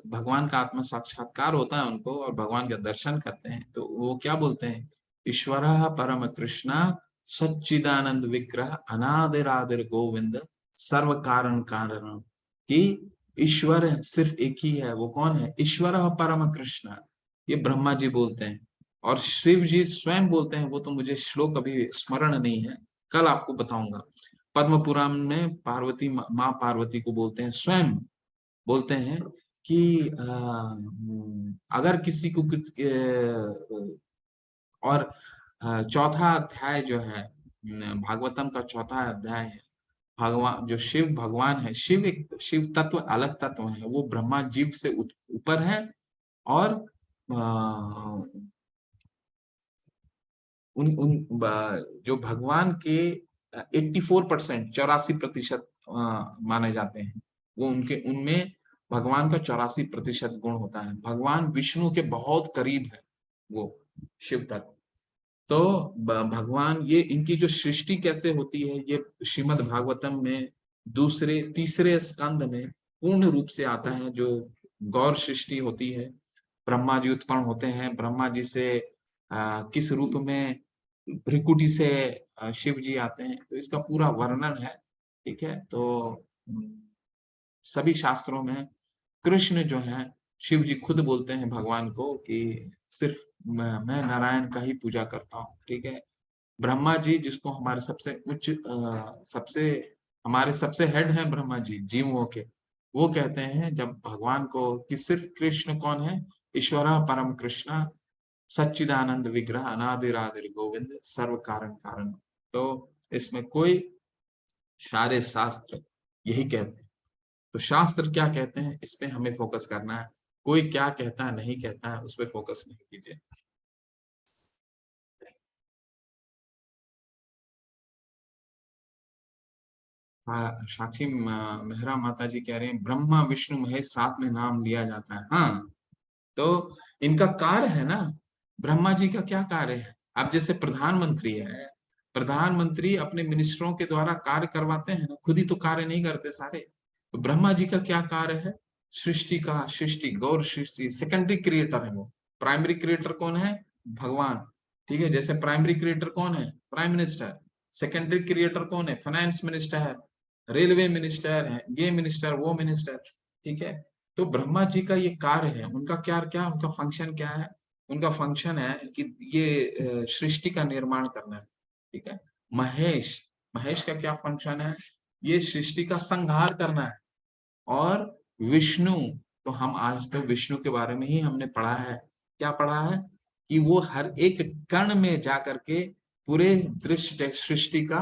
[SPEAKER 1] भगवान का आत्म साक्षात्कार होता है उनको, और भगवान का दर्शन करते हैं, तो वो क्या बोलते हैं? ईश्वर परम कृष्णा सच्चिदानंद विग्रह अनादिरादिर गोविंद सर्व कारण कारण। कि ईश्वर सिर्फ एक ही है। वो कौन है? ईश्वर परम कृष्ण, ये ब्रह्मा जी बोलते हैं। और शिव जी स्वयं बोलते हैं, वो तो मुझे श्लोक अभी स्मरण नहीं है, कल आपको बताऊंगा। पद्म पुराण में पार्वती माँ पार्वती को बोलते हैं, स्वयं बोलते हैं कि अगर किसी को कुछ और चौथा अध्याय जो है, भागवतम का चौथा अध्याय है। भगवान जो शिव भगवान है, शिव तत्व अलग तत्व है, वो ब्रह्मा जीव से ऊपर है। और उन उन जो भगवान के 84%, 84% माने जाते हैं, वो उनमें भगवान का 84% गुण होता है। भगवान विष्णु के बहुत करीब है वो शिव तक। तो भगवान, ये इनकी जो सृष्टि कैसे होती है, ये श्रीमद् भागवतम में दूसरे तीसरे स्कंद में पूर्ण रूप से आता है। जो गौर सृष्टि होती है, ब्रह्मा जी उत्पन्न होते हैं, ब्रह्मा जी से किस रूप में भृकुटी से शिव जी आते हैं, तो इसका पूरा वर्णन है। ठीक है, तो सभी शास्त्रों में कृष्ण जो है, शिव जी खुद बोलते हैं भगवान को कि सिर्फ मैं नारायण का ही पूजा करता हूँ। ठीक है, ब्रह्मा जी जिसको हमारे सबसे उच्च हमारे सबसे हेड हैं ब्रह्मा जी जीवों के, वो कहते हैं जब भगवान को कि सिर्फ कृष्ण कौन है? ईश्वर परम कृष्णा सच्चिदानंद विग्रह अनादिरादिर गोविंद सर्व कारण कारण। तो इसमें कोई सारे शास्त्र यही कहते हैं। तो शास्त्र क्या कहते हैं इस पे हमें फोकस करना है, कोई क्या कहता है नहीं कहता है उस पे फोकस नहीं कीजिए। साक्षी मेहरा माता जी कह रहे हैं ब्रह्मा विष्णु महेश साथ में नाम लिया जाता है। हाँ, तो इनका कार्य है ना, ब्रह्मा जी का क्या कार्य है। अब जैसे प्रधानमंत्री है, प्रधानमंत्री अपने मिनिस्टरों के द्वारा कार्य करवाते हैं ना, खुद ही तो कार्य नहीं करते सारे। तो ब्रह्मा जी का क्या कार्य है, सृष्टि का, सृष्टि गौर सृष्टि, सेकेंडरी क्रिएटर है वो। प्राइमरी क्रिएटर कौन है, भगवान। ठीक है, जैसे प्राइमरी क्रिएटर कौन है, प्राइम मिनिस्टर। सेकेंडरी क्रिएटर कौन है, फाइनेंस मिनिस्टर है, रेलवे मिनिस्टर है, ये मिनिस्टर वो मिनिस्टर। ठीक है, तो ब्रह्मा जी का ये कार्य है, उनका क्या क्या उनका फंक्शन क्या है, उनका फंक्शन है कि ये सृष्टि का निर्माण करना है। ठीक है, महेश, महेश का क्या फंक्शन है, ये सृष्टि का संहार करना है। और विष्णु, तो हम आज तो विष्णु के बारे में ही हमने पढ़ा है, क्या पढ़ा है कि वो हर एक कण में जाकर के पूरे दृश्य सृष्टि का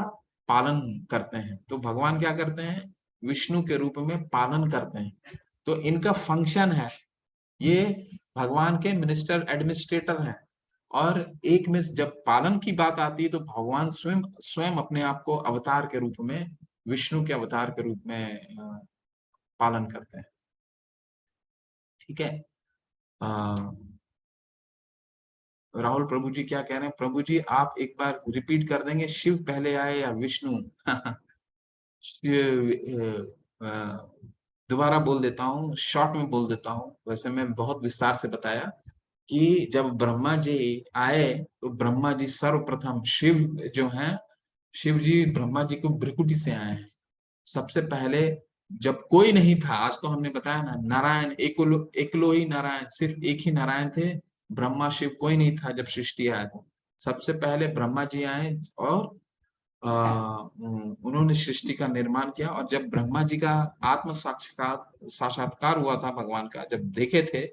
[SPEAKER 1] पालन करते हैं। तो भगवान क्या करते हैं, विष्णु के रूप में पालन करते हैं। तो इनका फंक्शन है, ये भगवान के मिनिस्टर एडमिनिस्ट्रेटर हैं। और एक में जब पालन की बात आती है तो भगवान स्वयं स्वयं अपने आप को अवतार के रूप में, विष्णु के अवतार के रूप में पालन करते हैं। ठीक है, राहुल प्रभु जी क्या कह रहे हैं, प्रभु जी आप एक बार रिपीट कर देंगे, शिव पहले आए या विष्णु। दोबारा बोल देता हूँ, शॉर्ट में बोल देता हूँ, वैसे मैं बहुत विस्तार से बताया कि जब ब्रह्मा जी आए तो ब्रह्मा जी सर्वप्रथम, शिव जो हैं, शिव जी ब्रह्मा जी को भ्रिकुटी से आए हैं। सबसे पहले जब कोई नहीं था, आज तो हमने बताया ना, नारायण एकलो ही नारायण, सिर्फ एक ही नारायण थे, ब्रह्मा शिव कोई नहीं था जब सृष्टि आया था। सबसे पहले ब्रह्मा जी आए और उन्होंने सृष्टि का निर्माण किया। और जब ब्रह्मा जी का आत्म साक्षात्कार हुआ था भगवान का, जब देखे थे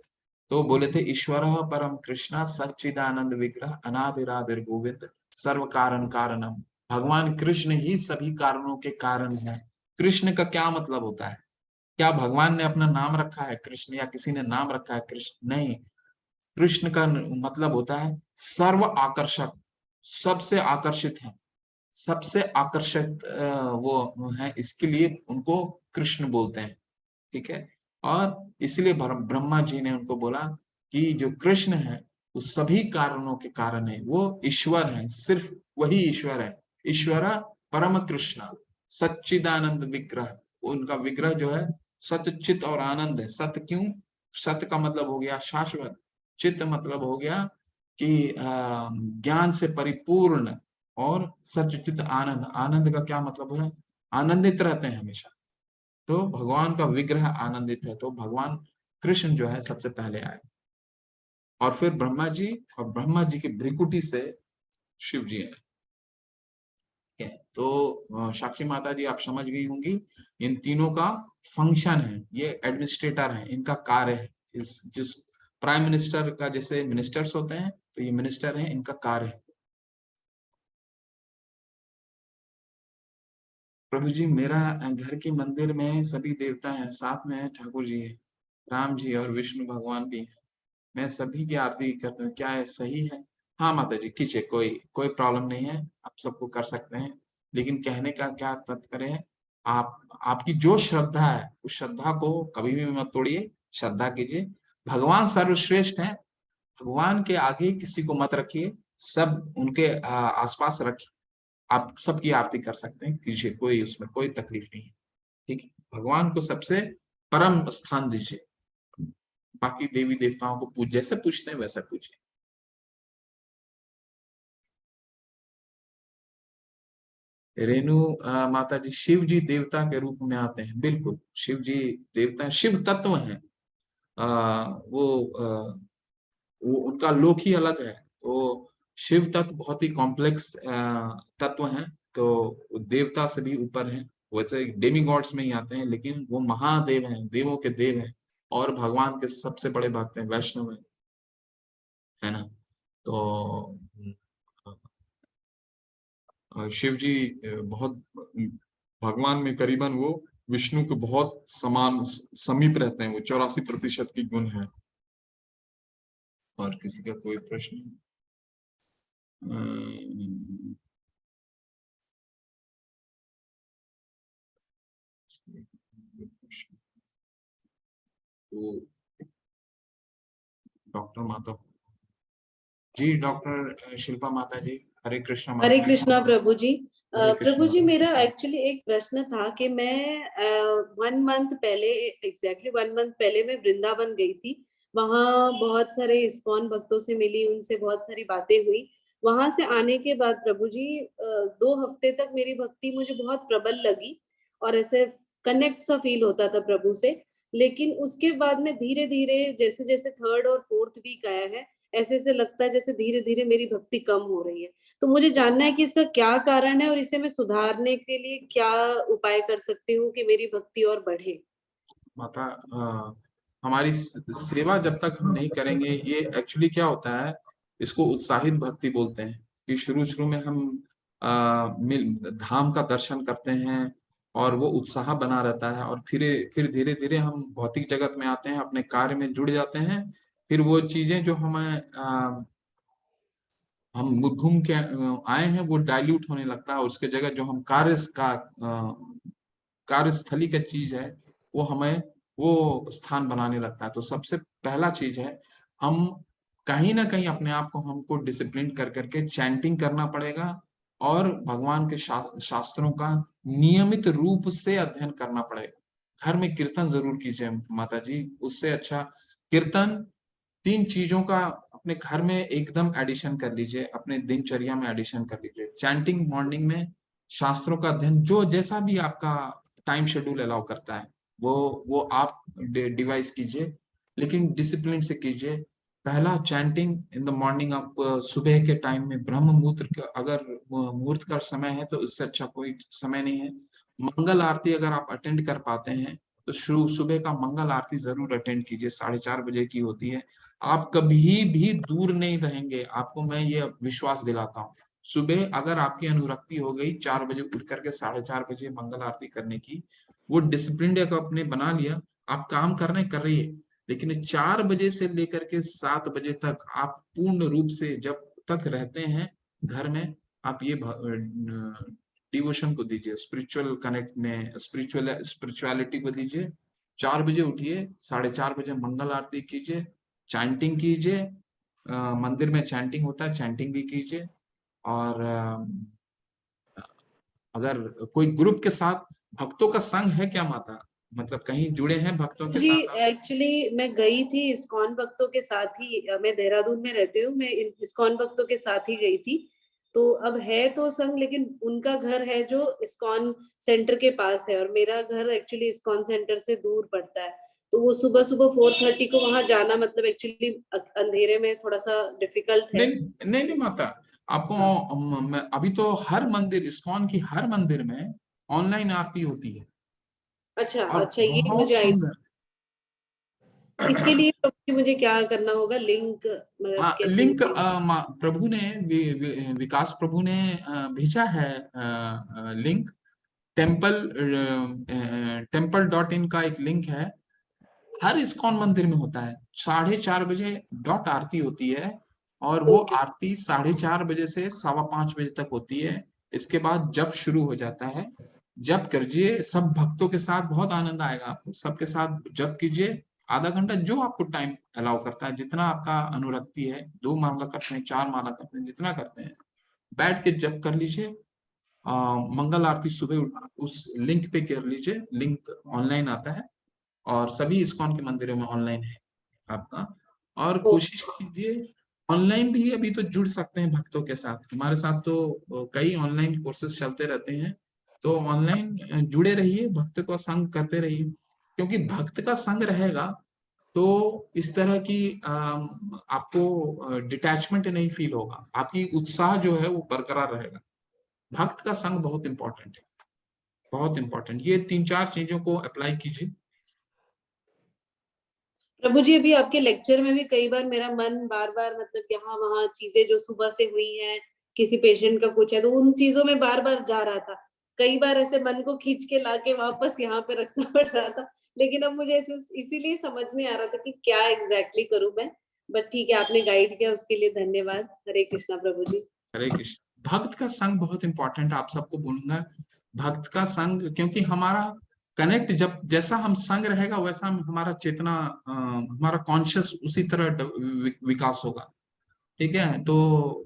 [SPEAKER 1] तो बोले थे ईश्वर परम कृष्णा सच्चिदानंद विग्रह अनादिरादिर गोविंद सर्व कारण कारणम। भगवान कृष्ण ही सभी कारणों के कारण है। कृष्ण का क्या मतलब होता है, क्या भगवान ने अपना नाम रखा है कृष्ण, या किसी ने नाम रखा है कृष्ण, नहीं। कृष्ण का मतलब होता है सर्व आकर्षक, सबसे आकर्षित है, सबसे आकर्षित वो है, इसके लिए उनको कृष्ण बोलते हैं। ठीक है, और इसलिए ब्रह्मा जी ने उनको बोला कि जो कृष्ण है वो सभी कारणों के कारण है, वो ईश्वर है, सिर्फ वही ईश्वर है। ईश्वर परम कृष्ण सच्चिदानंद विग्रह, उनका विग्रह जो है सच चित और आनंद है। सत्य क्यों, सत्य का मतलब हो गया शाश्वत, चित्त मतलब हो गया कि ज्ञान से परिपूर्ण, और सच्चित आनंद, आनंद का क्या मतलब है, आनंदित रहते हैं हमेशा। तो भगवान का विग्रह आनंदित है, तो भगवान कृष्ण जो है सबसे पहले आए, और फिर ब्रह्मा जी, और ब्रह्मा जी की भ्रिकुटी से शिव जी आए। ठीक है, तो साक्षी माता जी आप समझ गई होंगी, इन तीनों का फंक्शन है, ये एडमिनिस्ट्रेटर है, इनका कार्य है। इस जिस प्राइम मिनिस्टर का जैसे मिनिस्टर्स होते हैं, तो ये मिनिस्टर है, इनका कार्य है। प्रभु जी मेरा घर की मंदिर में सभी देवता हैं, साथ में ठाकुर जी है, राम जी और विष्णु भगवान भी हैं, मैं सभी की आरती कर रहा, क्या है सही है। हाँ माता जी कीजिए, कोई कोई प्रॉब्लम नहीं है, आप सबको कर सकते हैं। लेकिन कहने का क्या तात्पर्य है, आप, आपकी जो श्रद्धा है उस श्रद्धा को कभी भी मत तोड़िए, श्रद्धा कीजिए। भगवान सर्वश्रेष्ठ है, भगवान के आगे किसी को मत रखिए, सब उनके आसपास रखिए। आप सबकी आरती कर सकते हैं, कीजिए, कोई उसमें कोई तकलीफ नहीं है। ठीक है, भगवान को सबसे परम स्थान दीजिए, बाकी देवी देवताओं को पूज जैसे पूछते हैं वैसा पूजिए। रेणु माता जी, शिव जी देवता के रूप में आते हैं, बिल्कुल शिव जी देवता, शिव तत्व हैं। वो उनका लोक ही अलग है। तो शिव तत्व बहुत ही कॉम्प्लेक्स तत्व हैं, तो देवता से भी ऊपर हैं। वैसे डेमी गॉड्स में ही आते हैं, लेकिन वो महादेव हैं, देवों के देव हैं, और भगवान के सबसे बड़े भक्त हैं, वैष्णव है ना। तो शिव जी बहुत भगवान में करीबन वो विष्णु के बहुत समान समीप रहते हैं, वो 84% की गुण है। और किसी का कोई प्रश्न? तो डॉक्टर माता जी, डॉक्टर शिल्पा माता जी, हरे कृष्णा
[SPEAKER 3] हरे
[SPEAKER 1] माता।
[SPEAKER 3] कृष्णा प्रभु जी।
[SPEAKER 1] हरे
[SPEAKER 3] प्रभु
[SPEAKER 1] कृष्णा
[SPEAKER 3] जी,
[SPEAKER 1] माता।
[SPEAKER 3] मेरा एक्चुअली एक प्रश्न था कि मैं 1 मंथ पहले, एग्जैक्टली 1 मंथ पहले मैं वृंदावन गई थी। वहाँ बहुत सारे इस्कॉन भक्तों से मिली, उनसे बहुत सारी बातें हुई। वहां से आने के बाद प्रभु जी 2 हफ्ते तक मेरी भक्ति मुझे बहुत प्रबल लगी और ऐसे कनेक्ट सा फील होता था प्रभु से। लेकिन उसके बाद में धीरे धीरे जैसे जैसे 3rd और 4th वीक आया है, ऐसे ऐसे लगता है जैसे धीरे धीरे मेरी भक्ति कम हो रही है। तो मुझे जानना है कि इसका क्या कारण है और इसे मैं सुधारने के लिए क्या उपाय कर सकती हूँ कि मेरी भक्ति और बढ़े।
[SPEAKER 1] माता, हमारी सेवा जब तक हम नहीं करेंगे, ये एक्चुअली क्या होता है, इसको उत्साहित भक्ति बोलते हैं। कि शुरू शुरू में हम धाम का दर्शन करते हैं और वो उत्साह बना रहता है, और फिर धीरे धीरे हम भौतिक जगत में आते हैं, अपने कार्य में जुड़ जाते हैं। फिर वो चीजें जो हम घूम के आए हैं, वो डाइल्यूट होने लगता है, और उसके जगह जो हम कार्यस्थली का चीज है, वो हमें वो स्थान बनाने लगता है। तो सबसे पहला चीज है, हम कहीं ना कहीं अपने आप को हमको डिसिप्लिन कर करके चैंटिंग करना पड़ेगा, और भगवान के शास्त्रों का नियमित रूप से अध्ययन करना पड़ेगा। घर में कीर्तन जरूर कीजिए माता जी, उससे अच्छा कीर्तन। 3 चीजों का अपने घर में एकदम एडिशन कर लीजिए, अपने दिनचर्या में एडिशन कर लीजिए। चैंटिंग मॉर्निंग में, शास्त्रों का अध्ययन जो जैसा भी आपका टाइम शेड्यूल अलाउ करता है, वो आप डिवाइस कीजिए, लेकिन डिसिप्लिन से कीजिए। पहला, चैंटिंग इन द मॉर्निंग। आप सुबह के टाइम में ब्रह्म मुहूर्त का, अगर मुहूर्त का समय है तो इससे अच्छा कोई समय नहीं है। मंगल आरती अगर आप अटेंड कर पाते हैं तो सुबह का मंगल आरती जरूर अटेंड कीजिए, 4:30 बजे की होती है। आप कभी भी दूर नहीं रहेंगे, आपको मैं ये विश्वास दिलाता हूँ। सुबह अगर आपकी अनुरक्ति हो गई 4 बजे उठ करके 4:30 बजे मंगल आरती करने की, वो डिसिप्लिन एक आपने बना लिया, आप काम करने कर रही है। लेकिन 4 बजे से लेकर के 7 बजे तक आप पूर्ण रूप से जब तक रहते हैं घर में, आप ये डिवोशन को दीजिए, स्पिरिचुअल कनेक्ट में स्पिरिचुअलिटी को दीजिए। 4 बजे उठिए, 4:30 बजे मंगल आरती कीजिए, चैंटिंग कीजिए। मंदिर में चैंटिंग होता है, चैंटिंग भी कीजिए। और अगर कोई ग्रुप के साथ, भक्तों का संग है क्या माता, मतलब कहीं जुड़े हैं भक्तों के
[SPEAKER 3] जी,
[SPEAKER 1] साथ आप?
[SPEAKER 3] एक्चुअली मैं गई थी इस्कॉन भक्तों के साथ ही। मैं देहरादून में रहती हूँ, मैं इस्कॉन भक्तों के साथ ही गई थी। तो अब है तो संग, लेकिन उनका घर है जो इस्कॉन सेंटर के पास है और मेरा घर एक्चुअली इस्कॉन सेंटर से दूर पड़ता है। तो वो सुबह सुबह 4:30 को वहां जाना मतलब एक्चुअली अंधेरे में थोड़ा सा डिफिकल्ट है।
[SPEAKER 1] नहीं नहीं नहीं माता, आपको
[SPEAKER 3] हाँ।
[SPEAKER 1] अभी तो हर मंदिर, इस्कॉन की हर मंदिर में ऑनलाइन आरती होती है,
[SPEAKER 3] अच्छा
[SPEAKER 1] और
[SPEAKER 3] अच्छा, ये
[SPEAKER 1] बहुत
[SPEAKER 3] मुझे आई।
[SPEAKER 1] सुंदर।
[SPEAKER 3] तो इसके लिए मुझे क्या करना होगा, लिंक मतलब कैसे
[SPEAKER 1] लिंक
[SPEAKER 3] मुझे।
[SPEAKER 1] प्रभु ने, विकास प्रभु ने भेजा है लिंक। टेम्पल.in का एक लिंक है, हर इस्कॉन मंदिर में होता है। 4:30 बजे डॉट आरती होती है, और वो
[SPEAKER 3] ओके।
[SPEAKER 1] आरती 4:30 बजे से 5:15 बजे तक होती है। इसके बाद जब शुरू हो जाता है, जब करिए, सब भक्तों के साथ बहुत आनंद आएगा आपको, सबके साथ जब कीजिए। आधा घंटा जो आपको टाइम अलाउ करता है, जितना आपका अनुरक्ति है, 2 माला करते हैं, 4 माला करते हैं, जितना करते हैं, बैठ के जब कर लीजिए। मंगल आरती सुबह उस लिंक पे कर लीजिए, लिंक ऑनलाइन आता है, और सभी इस्कॉन के मंदिरों में ऑनलाइन है आपका। और कोशिश कीजिए, ऑनलाइन भी अभी तो जुड़ सकते हैं भक्तों के साथ, हमारे साथ तो कई ऑनलाइन कोर्सेज चलते रहते हैं। तो ऑनलाइन जुड़े रहिए, भक्त को संग करते रहिए, क्योंकि भक्त का संग रहेगा तो इस तरह की आपको डिटैचमेंट नहीं फील होगा, आपकी उत्साह जो है वो बरकरार रहेगा। भक्त का संग बहुत इंपॉर्टेंट है, बहुत इंपॉर्टेंट। ये 3-4 चीजों को अप्लाई कीजिए।
[SPEAKER 3] प्रभु जी, अभी आपके लेक्चर में भी कई बार मेरा मन बार-बार मतलब यहाँ वहाँ चीजें जो सुबह से हुई हैं, किसी पेशेंट का कुछ है तो उन चीजों में बार-बार जा रहा था। कई बार ऐसे मन को खींच के लाके वापस यहाँ पे रखना पड़ रहा था। लेकिन अब मुझे ऐसे इसीलिए समझ नहीं आ रहा था कि क्या एग्ज़ैक्टली करूँ मैं। बट ठीक है, आपने गाइड किया उसके लिए धन्यवाद। हरे कृष्णा प्रभु जी।
[SPEAKER 1] हरे कृष्ण। भक्त का संग बहुत इंपॉर्टेंट, आप सबको बोलूंगा भक्त का संग, क्योंकि हमारा कनेक्ट जब जैसा हम संग रहेगा वैसा हमारा चेतना हमारा कॉन्शियस उसी तरह विकास होगा। ठीक है, तो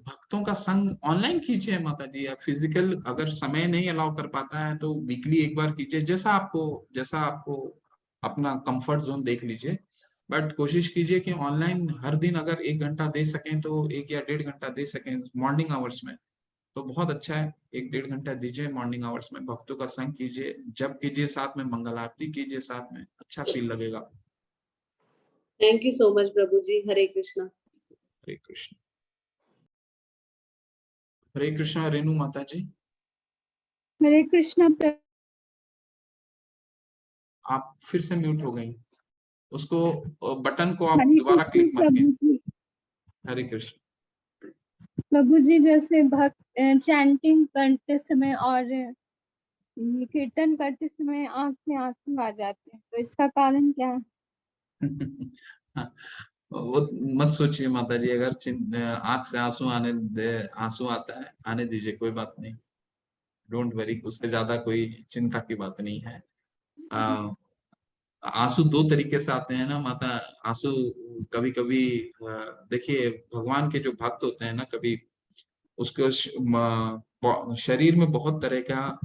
[SPEAKER 1] भक्तों का संग ऑनलाइन कीजिए माता जी, या फिजिकल अगर समय नहीं अलाउ कर पाता है तो वीकली एक बार कीजिए, जैसा आपको अपना कंफर्ट जोन देख लीजिए। बट कोशिश कीजिए कि ऑनलाइन हर दिन अगर 1 घंटा दे सकें तो 1 या 1.5 घंटा दे सकें मॉर्निंग आवर्स में, तो बहुत अच्छा है। 1-1.5 घंटा दीजिए मॉर्निंग आवर्स में, भक्तों का संग कीजिए, जब कीजिए साथ में मंगल आरती कीजिए साथ में, अच्छा फील लगेगा।
[SPEAKER 3] थैंक यू सो मच प्रभु जी। हरे कृष्णा।
[SPEAKER 1] हरे कृष्ण। हरे कृष्णा रेणु माता जी,
[SPEAKER 4] हरे कृष्णा
[SPEAKER 1] आप फिर से म्यूट हो गई, उसको बटन को आप
[SPEAKER 4] हरे
[SPEAKER 1] दोबारा
[SPEAKER 4] कृष्ण
[SPEAKER 1] क्लिक मत
[SPEAKER 4] प्रभु
[SPEAKER 1] कीजिए।
[SPEAKER 4] जी।
[SPEAKER 1] हरे कृष्ण।
[SPEAKER 4] प्रभु जी, जैसे भक्त चैंटिंग करते समय और कीर्तन करते समय आंख में आंसू आ जाते हैं, तो इसका कारण क्या है?
[SPEAKER 1] वो मत सोचिए माता जी, अगर आंख से आंसू आता है आने दीजिए, कोई बात नहीं, डोंट वरी, उससे ज्यादा कोई चिंता की बात नहीं है। आंसू दो तरीके से आते हैं ना माता। आंसू कभी कभी देखिए, भगवान के जो भक्त होते हैं ना, कभी उसके शरीर में बहुत तरह का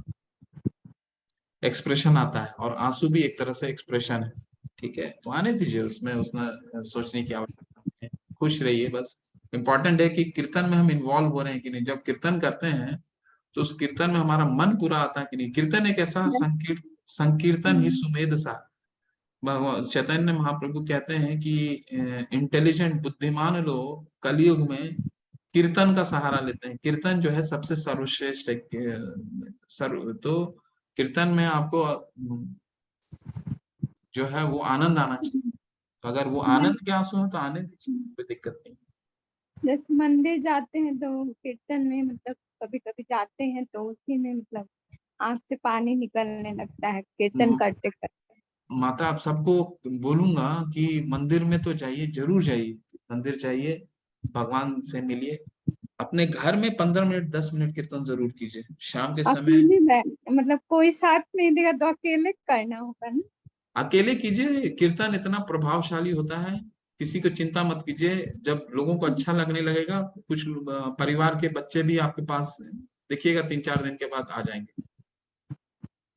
[SPEAKER 1] एक्सप्रेशन आता है, और आंसू भी एक तरह से एक्सप्रेशन है। ठीक है, तो आने दीजिए, उसमें सोचने की आवश्यकता नहीं है, खुश रहिए बस। इम्पोर्टेंट है कि कीर्तन में हम इन्वॉल्व हो रहे हैं कि नहीं। जब कीर्तन करते हैं तो उस कीर्तन में हमारा मन पूरा आता है कि नहीं। कीर्तन एक ऐसा संकीर्तन ही सुमेध सा। चैतन्य महाप्रभु कहते हैं कि इंटेलिजेंट बुद्धिमान लोग कलयुग में कीर्तन का सहारा लेते हैं। कीर्तन जो है सबसे सर्वश्रेष्ठ है। तो कीर्तन में आपको जो है वो आनंद आना चाहिए, तो अगर वो आनंद के आंसू है तो आने दीजिए, कोई दिक्कत नहीं।
[SPEAKER 4] जैसे मंदिर जाते हैं तो कीर्तन में मतलब कभी कभी जाते हैं तो उसी में मतलब आंख से पानी निकलने लगता है कीर्तन करते करते।
[SPEAKER 1] माता, आप सबको बोलूंगा कि मंदिर में तो जाइए, जरूर जाइए, मंदिर जाइए, भगवान से मिलिए। अपने घर में 15 मिनट 10 मिनट कीर्तन जरूर कीजिए शाम के समय।
[SPEAKER 4] अकेले मतलब कोई साथ नहीं देगा तो अकेले करना होगा ना?
[SPEAKER 1] अकेले कीजिए, कीर्तन इतना प्रभावशाली होता है, किसी को चिंता मत कीजिए। जब लोगों को अच्छा लगने लगेगा, कुछ परिवार के बच्चे भी आपके पास देखिएगा 3-4 दिन के बाद आ जाएंगे,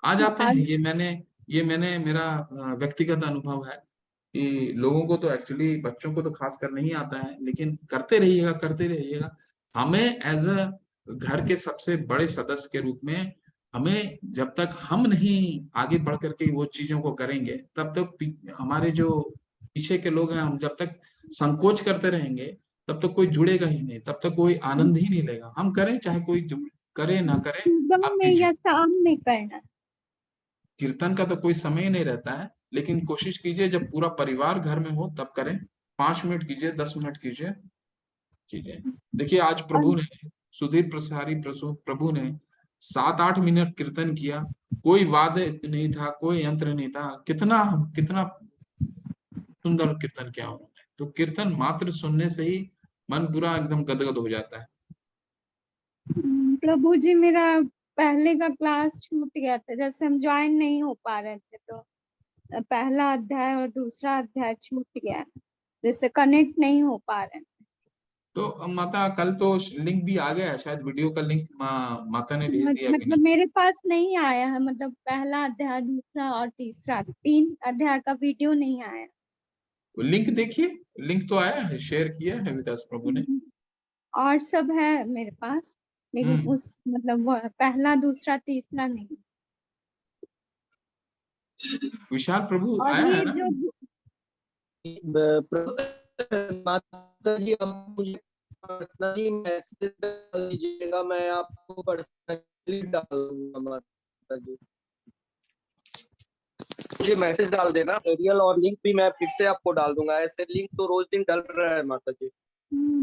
[SPEAKER 1] आ जाते हैं।
[SPEAKER 4] और
[SPEAKER 1] ये मैंने मेरा व्यक्तिगत अनुभव है कि लोगों को तो एक्चुअली, बच्चों को तो खास कर नहीं आता है, लेकिन करते रहिएगा करते रहिएगा। हमें एज अ घर के सबसे बड़े सदस्य के रूप में, हमें जब तक हम नहीं आगे बढ़ करके वो चीजों को करेंगे, तब तक हमारे जो पीछे के लोग हैं, हम जब तक संकोच करते रहेंगे तब तक कोई जुड़ेगा ही नहीं, तब तक कोई आनंद ही नहीं लेगा। हम करें चाहे कोई करे ना करे,
[SPEAKER 4] सुबह
[SPEAKER 1] आप
[SPEAKER 4] में
[SPEAKER 1] कीजिए।
[SPEAKER 4] या शाम में करना?
[SPEAKER 1] कीर्तन का तो कोई समय नहीं रहता है, लेकिन कोशिश कीजिए जब पूरा परिवार घर में हो तब करें। 5 मिनट कीजिए, 10 मिनट कीजिए, कीजिए। देखिए, आज
[SPEAKER 4] और
[SPEAKER 1] प्रभु ने, सुधीर प्रसारी प्रभु ने 7-8 मिनट कीर्तन किया। कोई वाद्य नहीं था, कोई यंत्र नहीं था, कितना कितना सुंदर कीर्तन किया उन्होंने। तो कीर्तन मात्र सुनने से ही मन पूरा एकदम गदगद हो जाता है।
[SPEAKER 4] प्रभु जी, मेरा पहले का क्लास छूट गया था, जैसे हम ज्वाइन नहीं हो पा रहे थे तो पहला अध्याय और दूसरा अध्याय छूट गया, जैसे कनेक्ट नहीं हो पा रहे।
[SPEAKER 1] तो माता, कल तो लिंक भी आ गया है शायद, वीडियो का लिंक माता ने भेज दिया कि
[SPEAKER 4] मतलब
[SPEAKER 1] नहीं?
[SPEAKER 4] मेरे पास नहीं आया है, मतलब पहला अध्याय दूसरा और तीसरा 3 अध्याय का वीडियो नहीं आया।
[SPEAKER 1] लिंक देखिए, लिंक तो आया है, शेयर किया है विकास प्रभु ने।
[SPEAKER 4] और सब है मेरे पास, लेकिन
[SPEAKER 1] हम्म।
[SPEAKER 4] उस मतलब वो पहला दूसरा तीसरा नहीं।
[SPEAKER 1] विशाल प्रभु
[SPEAKER 4] और
[SPEAKER 1] आया है
[SPEAKER 4] ये
[SPEAKER 1] ना?
[SPEAKER 4] जो
[SPEAKER 2] माता जी, आप मुझे पर्सनली मैसेज डाल दीजिएगा, मैं आपको पर्सनली डाल दूंगा माता जी। मुझे मैसेज डाल देना रियल, और लिंक भी मैं फिर से आपको डाल दूंगा। ऐसे लिंक तो रोज दिन डल रहा है माता जी।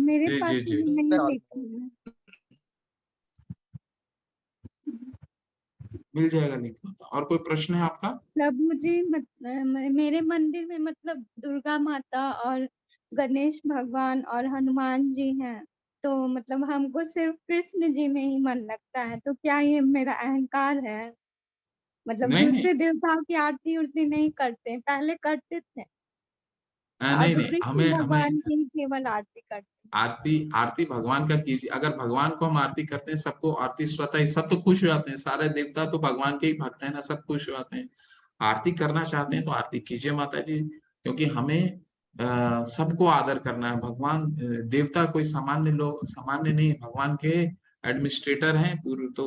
[SPEAKER 4] मेरे
[SPEAKER 1] जी
[SPEAKER 4] पास
[SPEAKER 1] जी जी
[SPEAKER 4] नहीं लिखी है।
[SPEAKER 1] मिल जाएगा लिंक माता। और कोई प्रश्न है आपका?
[SPEAKER 4] प्रभु जी मेरे मंदिर में मतलब दुर्गा माता और गणेश भगवान और हनुमान जी हैं, तो मतलब हमको सिर्फ कृष्ण जी में ही मन लगता है, तो क्या ये मेरा अहंकार है? मतलब
[SPEAKER 1] नहीं नहीं
[SPEAKER 4] दूसरे देवताओं की आरती उरती नहीं करते, पहले करते थे,
[SPEAKER 1] नहीं
[SPEAKER 4] अब
[SPEAKER 1] नहीं,
[SPEAKER 4] कृष्ण
[SPEAKER 1] हमें हमें
[SPEAKER 4] भगवान की ही केवल आरती करते हैं।
[SPEAKER 1] आरती आरती भगवान का कीजिए। अगर भगवान को हम आरती करते हैं, सबको आरती स्वतः ही, सब तो खुश हो जाते हैं, सारे देवता तो भगवान के ही भक्त हैं ना, सब खुश हो जाते हैं। आरती करना चाहते हैं तो आरती कीजिए माता जी, क्योंकि हमें सबको आदर करना है। भगवान देवता कोई सामान्य लोग, सामान्य नहीं, भगवान के एडमिनिस्ट्रेटर हैं पूरे। तो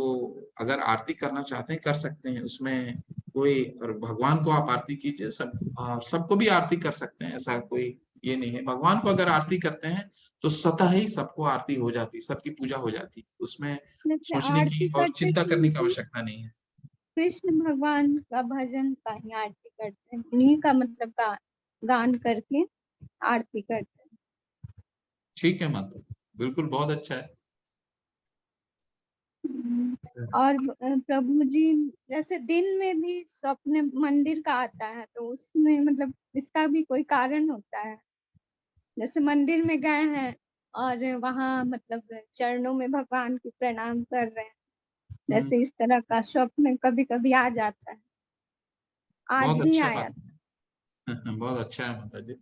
[SPEAKER 1] अगर आरती करना चाहते हैं कर सकते हैं, उसमें कोई, और भगवान को आप आरती कीजिए, सबको भी आरती कर सकते हैं, ऐसा कोई ये नहीं है। भगवान को अगर आरती करते हैं तो स्वतः ही सबको आरती हो जाती, सबकी पूजा हो जाती, उसमें
[SPEAKER 4] जैसे
[SPEAKER 1] सोचने
[SPEAKER 4] आरती
[SPEAKER 1] की और
[SPEAKER 4] करते
[SPEAKER 1] चिंता करने की
[SPEAKER 4] कि
[SPEAKER 1] आवश्यकता नहीं है।
[SPEAKER 4] कृष्ण भगवान का भजन का ही आरती करते हैं, उन्हीं का मतलब गान करके आरती करते हैं।
[SPEAKER 1] ठीक है माता, बिल्कुल, बहुत अच्छा है।
[SPEAKER 4] और प्रभु जी जैसे दिन में भी स्वप्न मंदिर का आता है, तो उसमें मतलब इसका भी कोई कारण होता है? जैसे मंदिर में गए हैं और वहां मतलब चरणों में भगवान की प्रणाम कर रहे हैं,
[SPEAKER 1] हम्म,
[SPEAKER 4] जैसे इस तरह का स्वप्न कभी कभी आ जाता है, आज
[SPEAKER 1] बहुत
[SPEAKER 4] भी
[SPEAKER 1] अच्छा
[SPEAKER 4] आया
[SPEAKER 1] बात
[SPEAKER 4] था।
[SPEAKER 1] है। बहुत अच्छा है माता जी,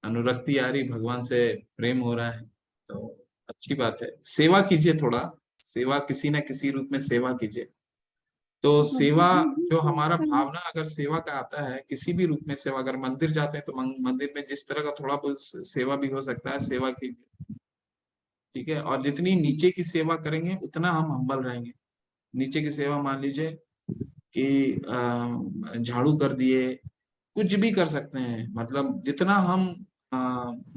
[SPEAKER 1] अनुरक्ति आ रही, भगवान से प्रेम हो रहा है, तो अच्छी बात है। सेवा कीजिए थोड़ा, सेवा किसी न किसी रूप में सेवा कीजिए। तो सेवा,
[SPEAKER 4] प्रभु जी
[SPEAKER 1] जो
[SPEAKER 4] को
[SPEAKER 1] हमारा भावना अगर सेवा का आता है, किसी भी रूप में सेवा, अगर मंदिर जाते हैं तो मंदिर में जिस तरह का थोड़ा बहुत सेवा भी हो सकता है, सेवा कीजिए, ठीक है। और जितनी नीचे की सेवा करेंगे उतना हम हम्बल रहेंगे। नीचे की सेवा मान लीजिए कि झाड़ू कर दिए, कुछ भी कर सकते हैं, मतलब जितना हम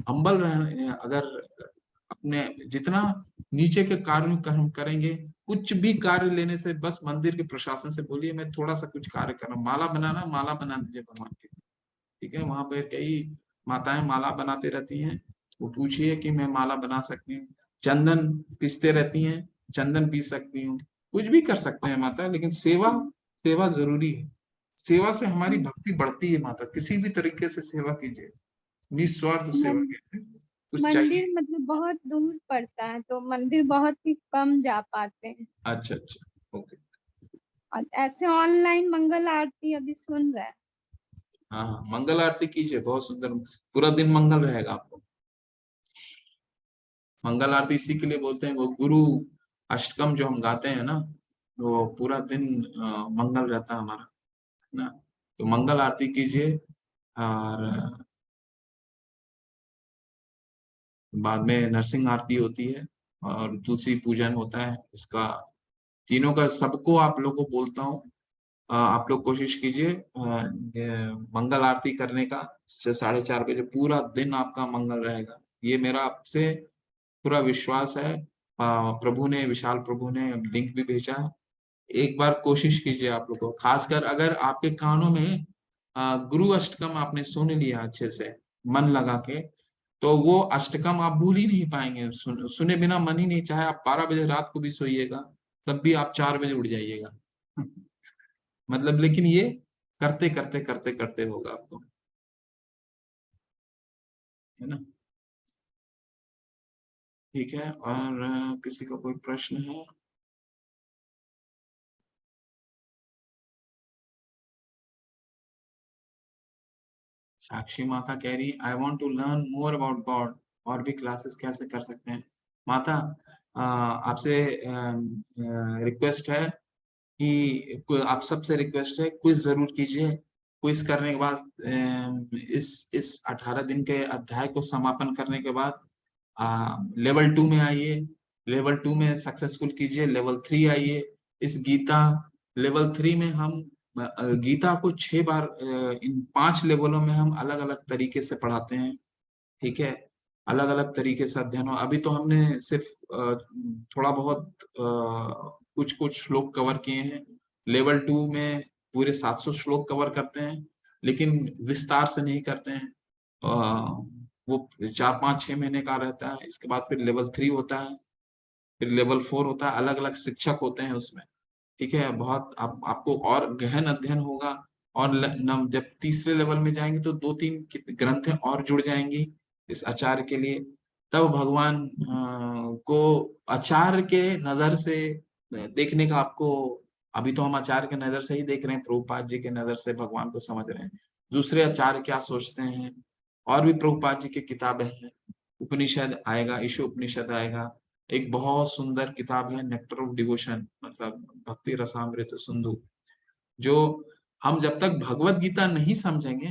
[SPEAKER 1] हम्बल रहे, अगर अपने जितना नीचे के कार्य हम करेंगे, कुछ भी कार्य लेने से बस मंदिर के प्रशासन से बोलिए मैं थोड़ा सा कुछ कार्य कर रहा हूँ, माला बनाना, माला बना दीजिए भगवान की, ठीक है। वहां पर कई माताएं माला बनाते रहती हैं, वो पूछिए कि मैं माला बना सकती हूँ। चंदन पीसते रहती हैं, चंदन पीस सकती हूँ, कुछ भी कर सकते हैं माता, लेकिन सेवा, सेवा जरूरी है। सेवा से हमारी भक्ति बढ़ती है माता, किसी भी तरीके से सेवा कीजिए, निस्वार्थ सेवा कीजिए, कुछ चाहिए।
[SPEAKER 4] मंदिर मतलब बहुत दूर पड़ता है, तो मंदिर बहुत ही कम जा पाते हैं,
[SPEAKER 1] अच्छा अच्छा, ओके।
[SPEAKER 4] और ऐसे ऑनलाइन मंगल आरती अभी सुन रहे हैं।
[SPEAKER 1] हाँ हाँ, मंगल आरती कीजिए, बहुत सुंदर, पूरा दिन मंगल रहेगा आपको। मंगल आरती इसी के लिए बोलते हैं, वो गुरु अष्टकम जो हम गाते हैं ना, वो पूरा दिन मंगल रहता है हमारा, है ना। तो मंगल आरती कीजिए, और बाद में नरसिंह आरती होती है, और तुलसी पूजन होता है। इसका तीनों का सबको आप लोगों को बोलता हूँ, आप लोग कोशिश कीजिए ये मंगल आरती करने का, 4:30 बजे पूरा दिन आपका मंगल रहेगा, ये मेरा आपसे पूरा विश्वास है। प्रभु ने, विशाल प्रभु ने लिंक भी भेजा है, एक बार कोशिश कीजिए आप लोग को, खासकर अगर आपके कानों में गुरु अष्टकम आपने सुन लिया अच्छे से मन लगा के, तो वो अष्टकम आप भूल ही नहीं पाएंगे। सुने बिना मन ही नहीं, चाहे आप 12 बजे रात को भी सोइएगा, तब भी आप 4 बजे उठ जाइएगा। मतलब, लेकिन ये करते करते करते करते होगा आपको, है ना। ठीक है, और किसी का कोई प्रश्न है? साक्षी माता कह रही, I want to learn more about God, और भी क्लासेस कैसे कर सकते हैं? माता, आपसे रिक्वेस्ट है कि आप सबसे रिक्वेस्ट है, क्विज जरूर कीजिए। क्विज करने के बाद इस 18 दिन के अध्याय को समापन करने के बाद लेवल 2 में आइए, लेवल 2 में सक्सेसफुल कीजिए, लेवल 3 आइए। इस गीता लेवल 3 में हम गीता को 6 बार, इन 5 लेवलों में हम अलग अलग तरीके से पढ़ाते हैं, ठीक है। अलग अलग तरीके से अध्ययन हो। अभी तो हमने सिर्फ थोड़ा बहुत कुछ कुछ श्लोक कवर किए हैं। लेवल 2 में पूरे 700 श्लोक कवर करते हैं, लेकिन विस्तार से नहीं करते हैं। वो 4-5-6 महीने का रहता है, इसके बाद फिर लेवल 3 होता है, फिर लेवल 4 होता है, अलग अलग शिक्षक होते हैं उसमें, ठीक है। बहुत आपको और गहन अध्ययन होगा, और जब तीसरे लेवल में जाएंगे तो 2-3 ग्रंथें और जुड़ जाएंगी इस आचार्य के लिए। तब भगवान को आचार्य के नजर से देखने का आपको, अभी तो हम आचार्य के नजर से ही देख रहे हैं, प्रभुपाद जी के नजर से भगवान को समझ रहे हैं, दूसरे आचार्य क्या सोचते हैं। और भी प्रभुपाद जी की किताबें हैं, उपनिषद आएगा, ईशो उपनिषद आएगा, एक बहुत सुंदर किताब है नेक्टर ऑफ डिवोशन, मतलब भक्ति रसामृत सिंधु, जो हम जब तक भगवत गीता नहीं समझेंगे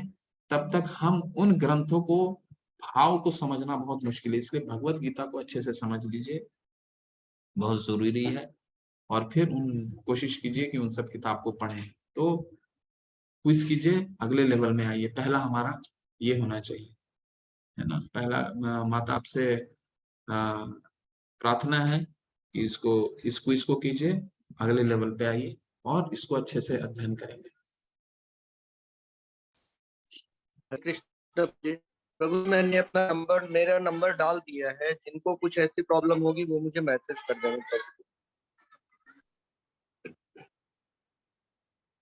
[SPEAKER 1] तब तक हम उन ग्रंथों को, भाव को समझना बहुत मुश्किल है। इसलिए भगवत गीता को अच्छे से समझ लीजिए, बहुत जरूरी है, और फिर कोशिश कीजिए कि उन सब किताब को पढ़ें। तो क्विज कीजिए, अगले लेवल में आइए। पहला हमारा ये होना चाहिए, है ना। पहला माता आपसे प्रार्थना है कि इस क्विज को कीजिए, अगले लेवल पे आइए और इसको अच्छे से अध्ययन करेंगे।
[SPEAKER 2] कृष्ण जी, प्रभु मैंने अपना नंबर, मेरा नंबर डाल दिया है, जिनको कुछ ऐसी प्रॉब्लम होगी वो मुझे मैसेज कर देना प्रभु।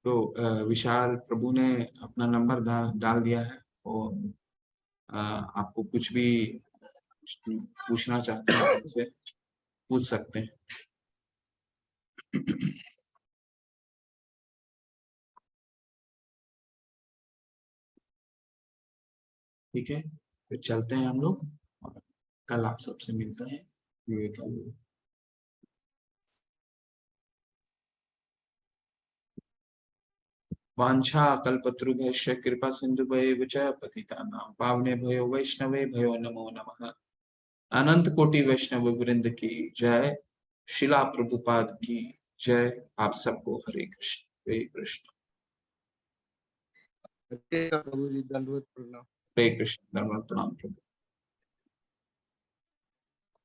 [SPEAKER 1] तो विशाल प्रभु ने अपना नंबर डाल दिया है, और आपको कुछ भी पूछना चाहते हैं उनसे पूछ सकते हैं। ठीक है, फिर चलते हैं हम लोग, और कल आप सबसे मिलते हैं। वांछा कल्पतरुभ्यश्च कृपा सिंधुभ्येव च पतितानां पावनेभ्यो वैष्णवेभ्यो नमो नमः। अनंत कोटि वैष्णव वृंद की जय, शिला प्रभुपाद की जय। आप सबको हरे कृष्ण, हरे कृष्ण।
[SPEAKER 2] प्रभु जी, दंडवत प्रणाम।
[SPEAKER 1] हरे कृष्ण, धन्यवाद, प्रणाम प्रभु।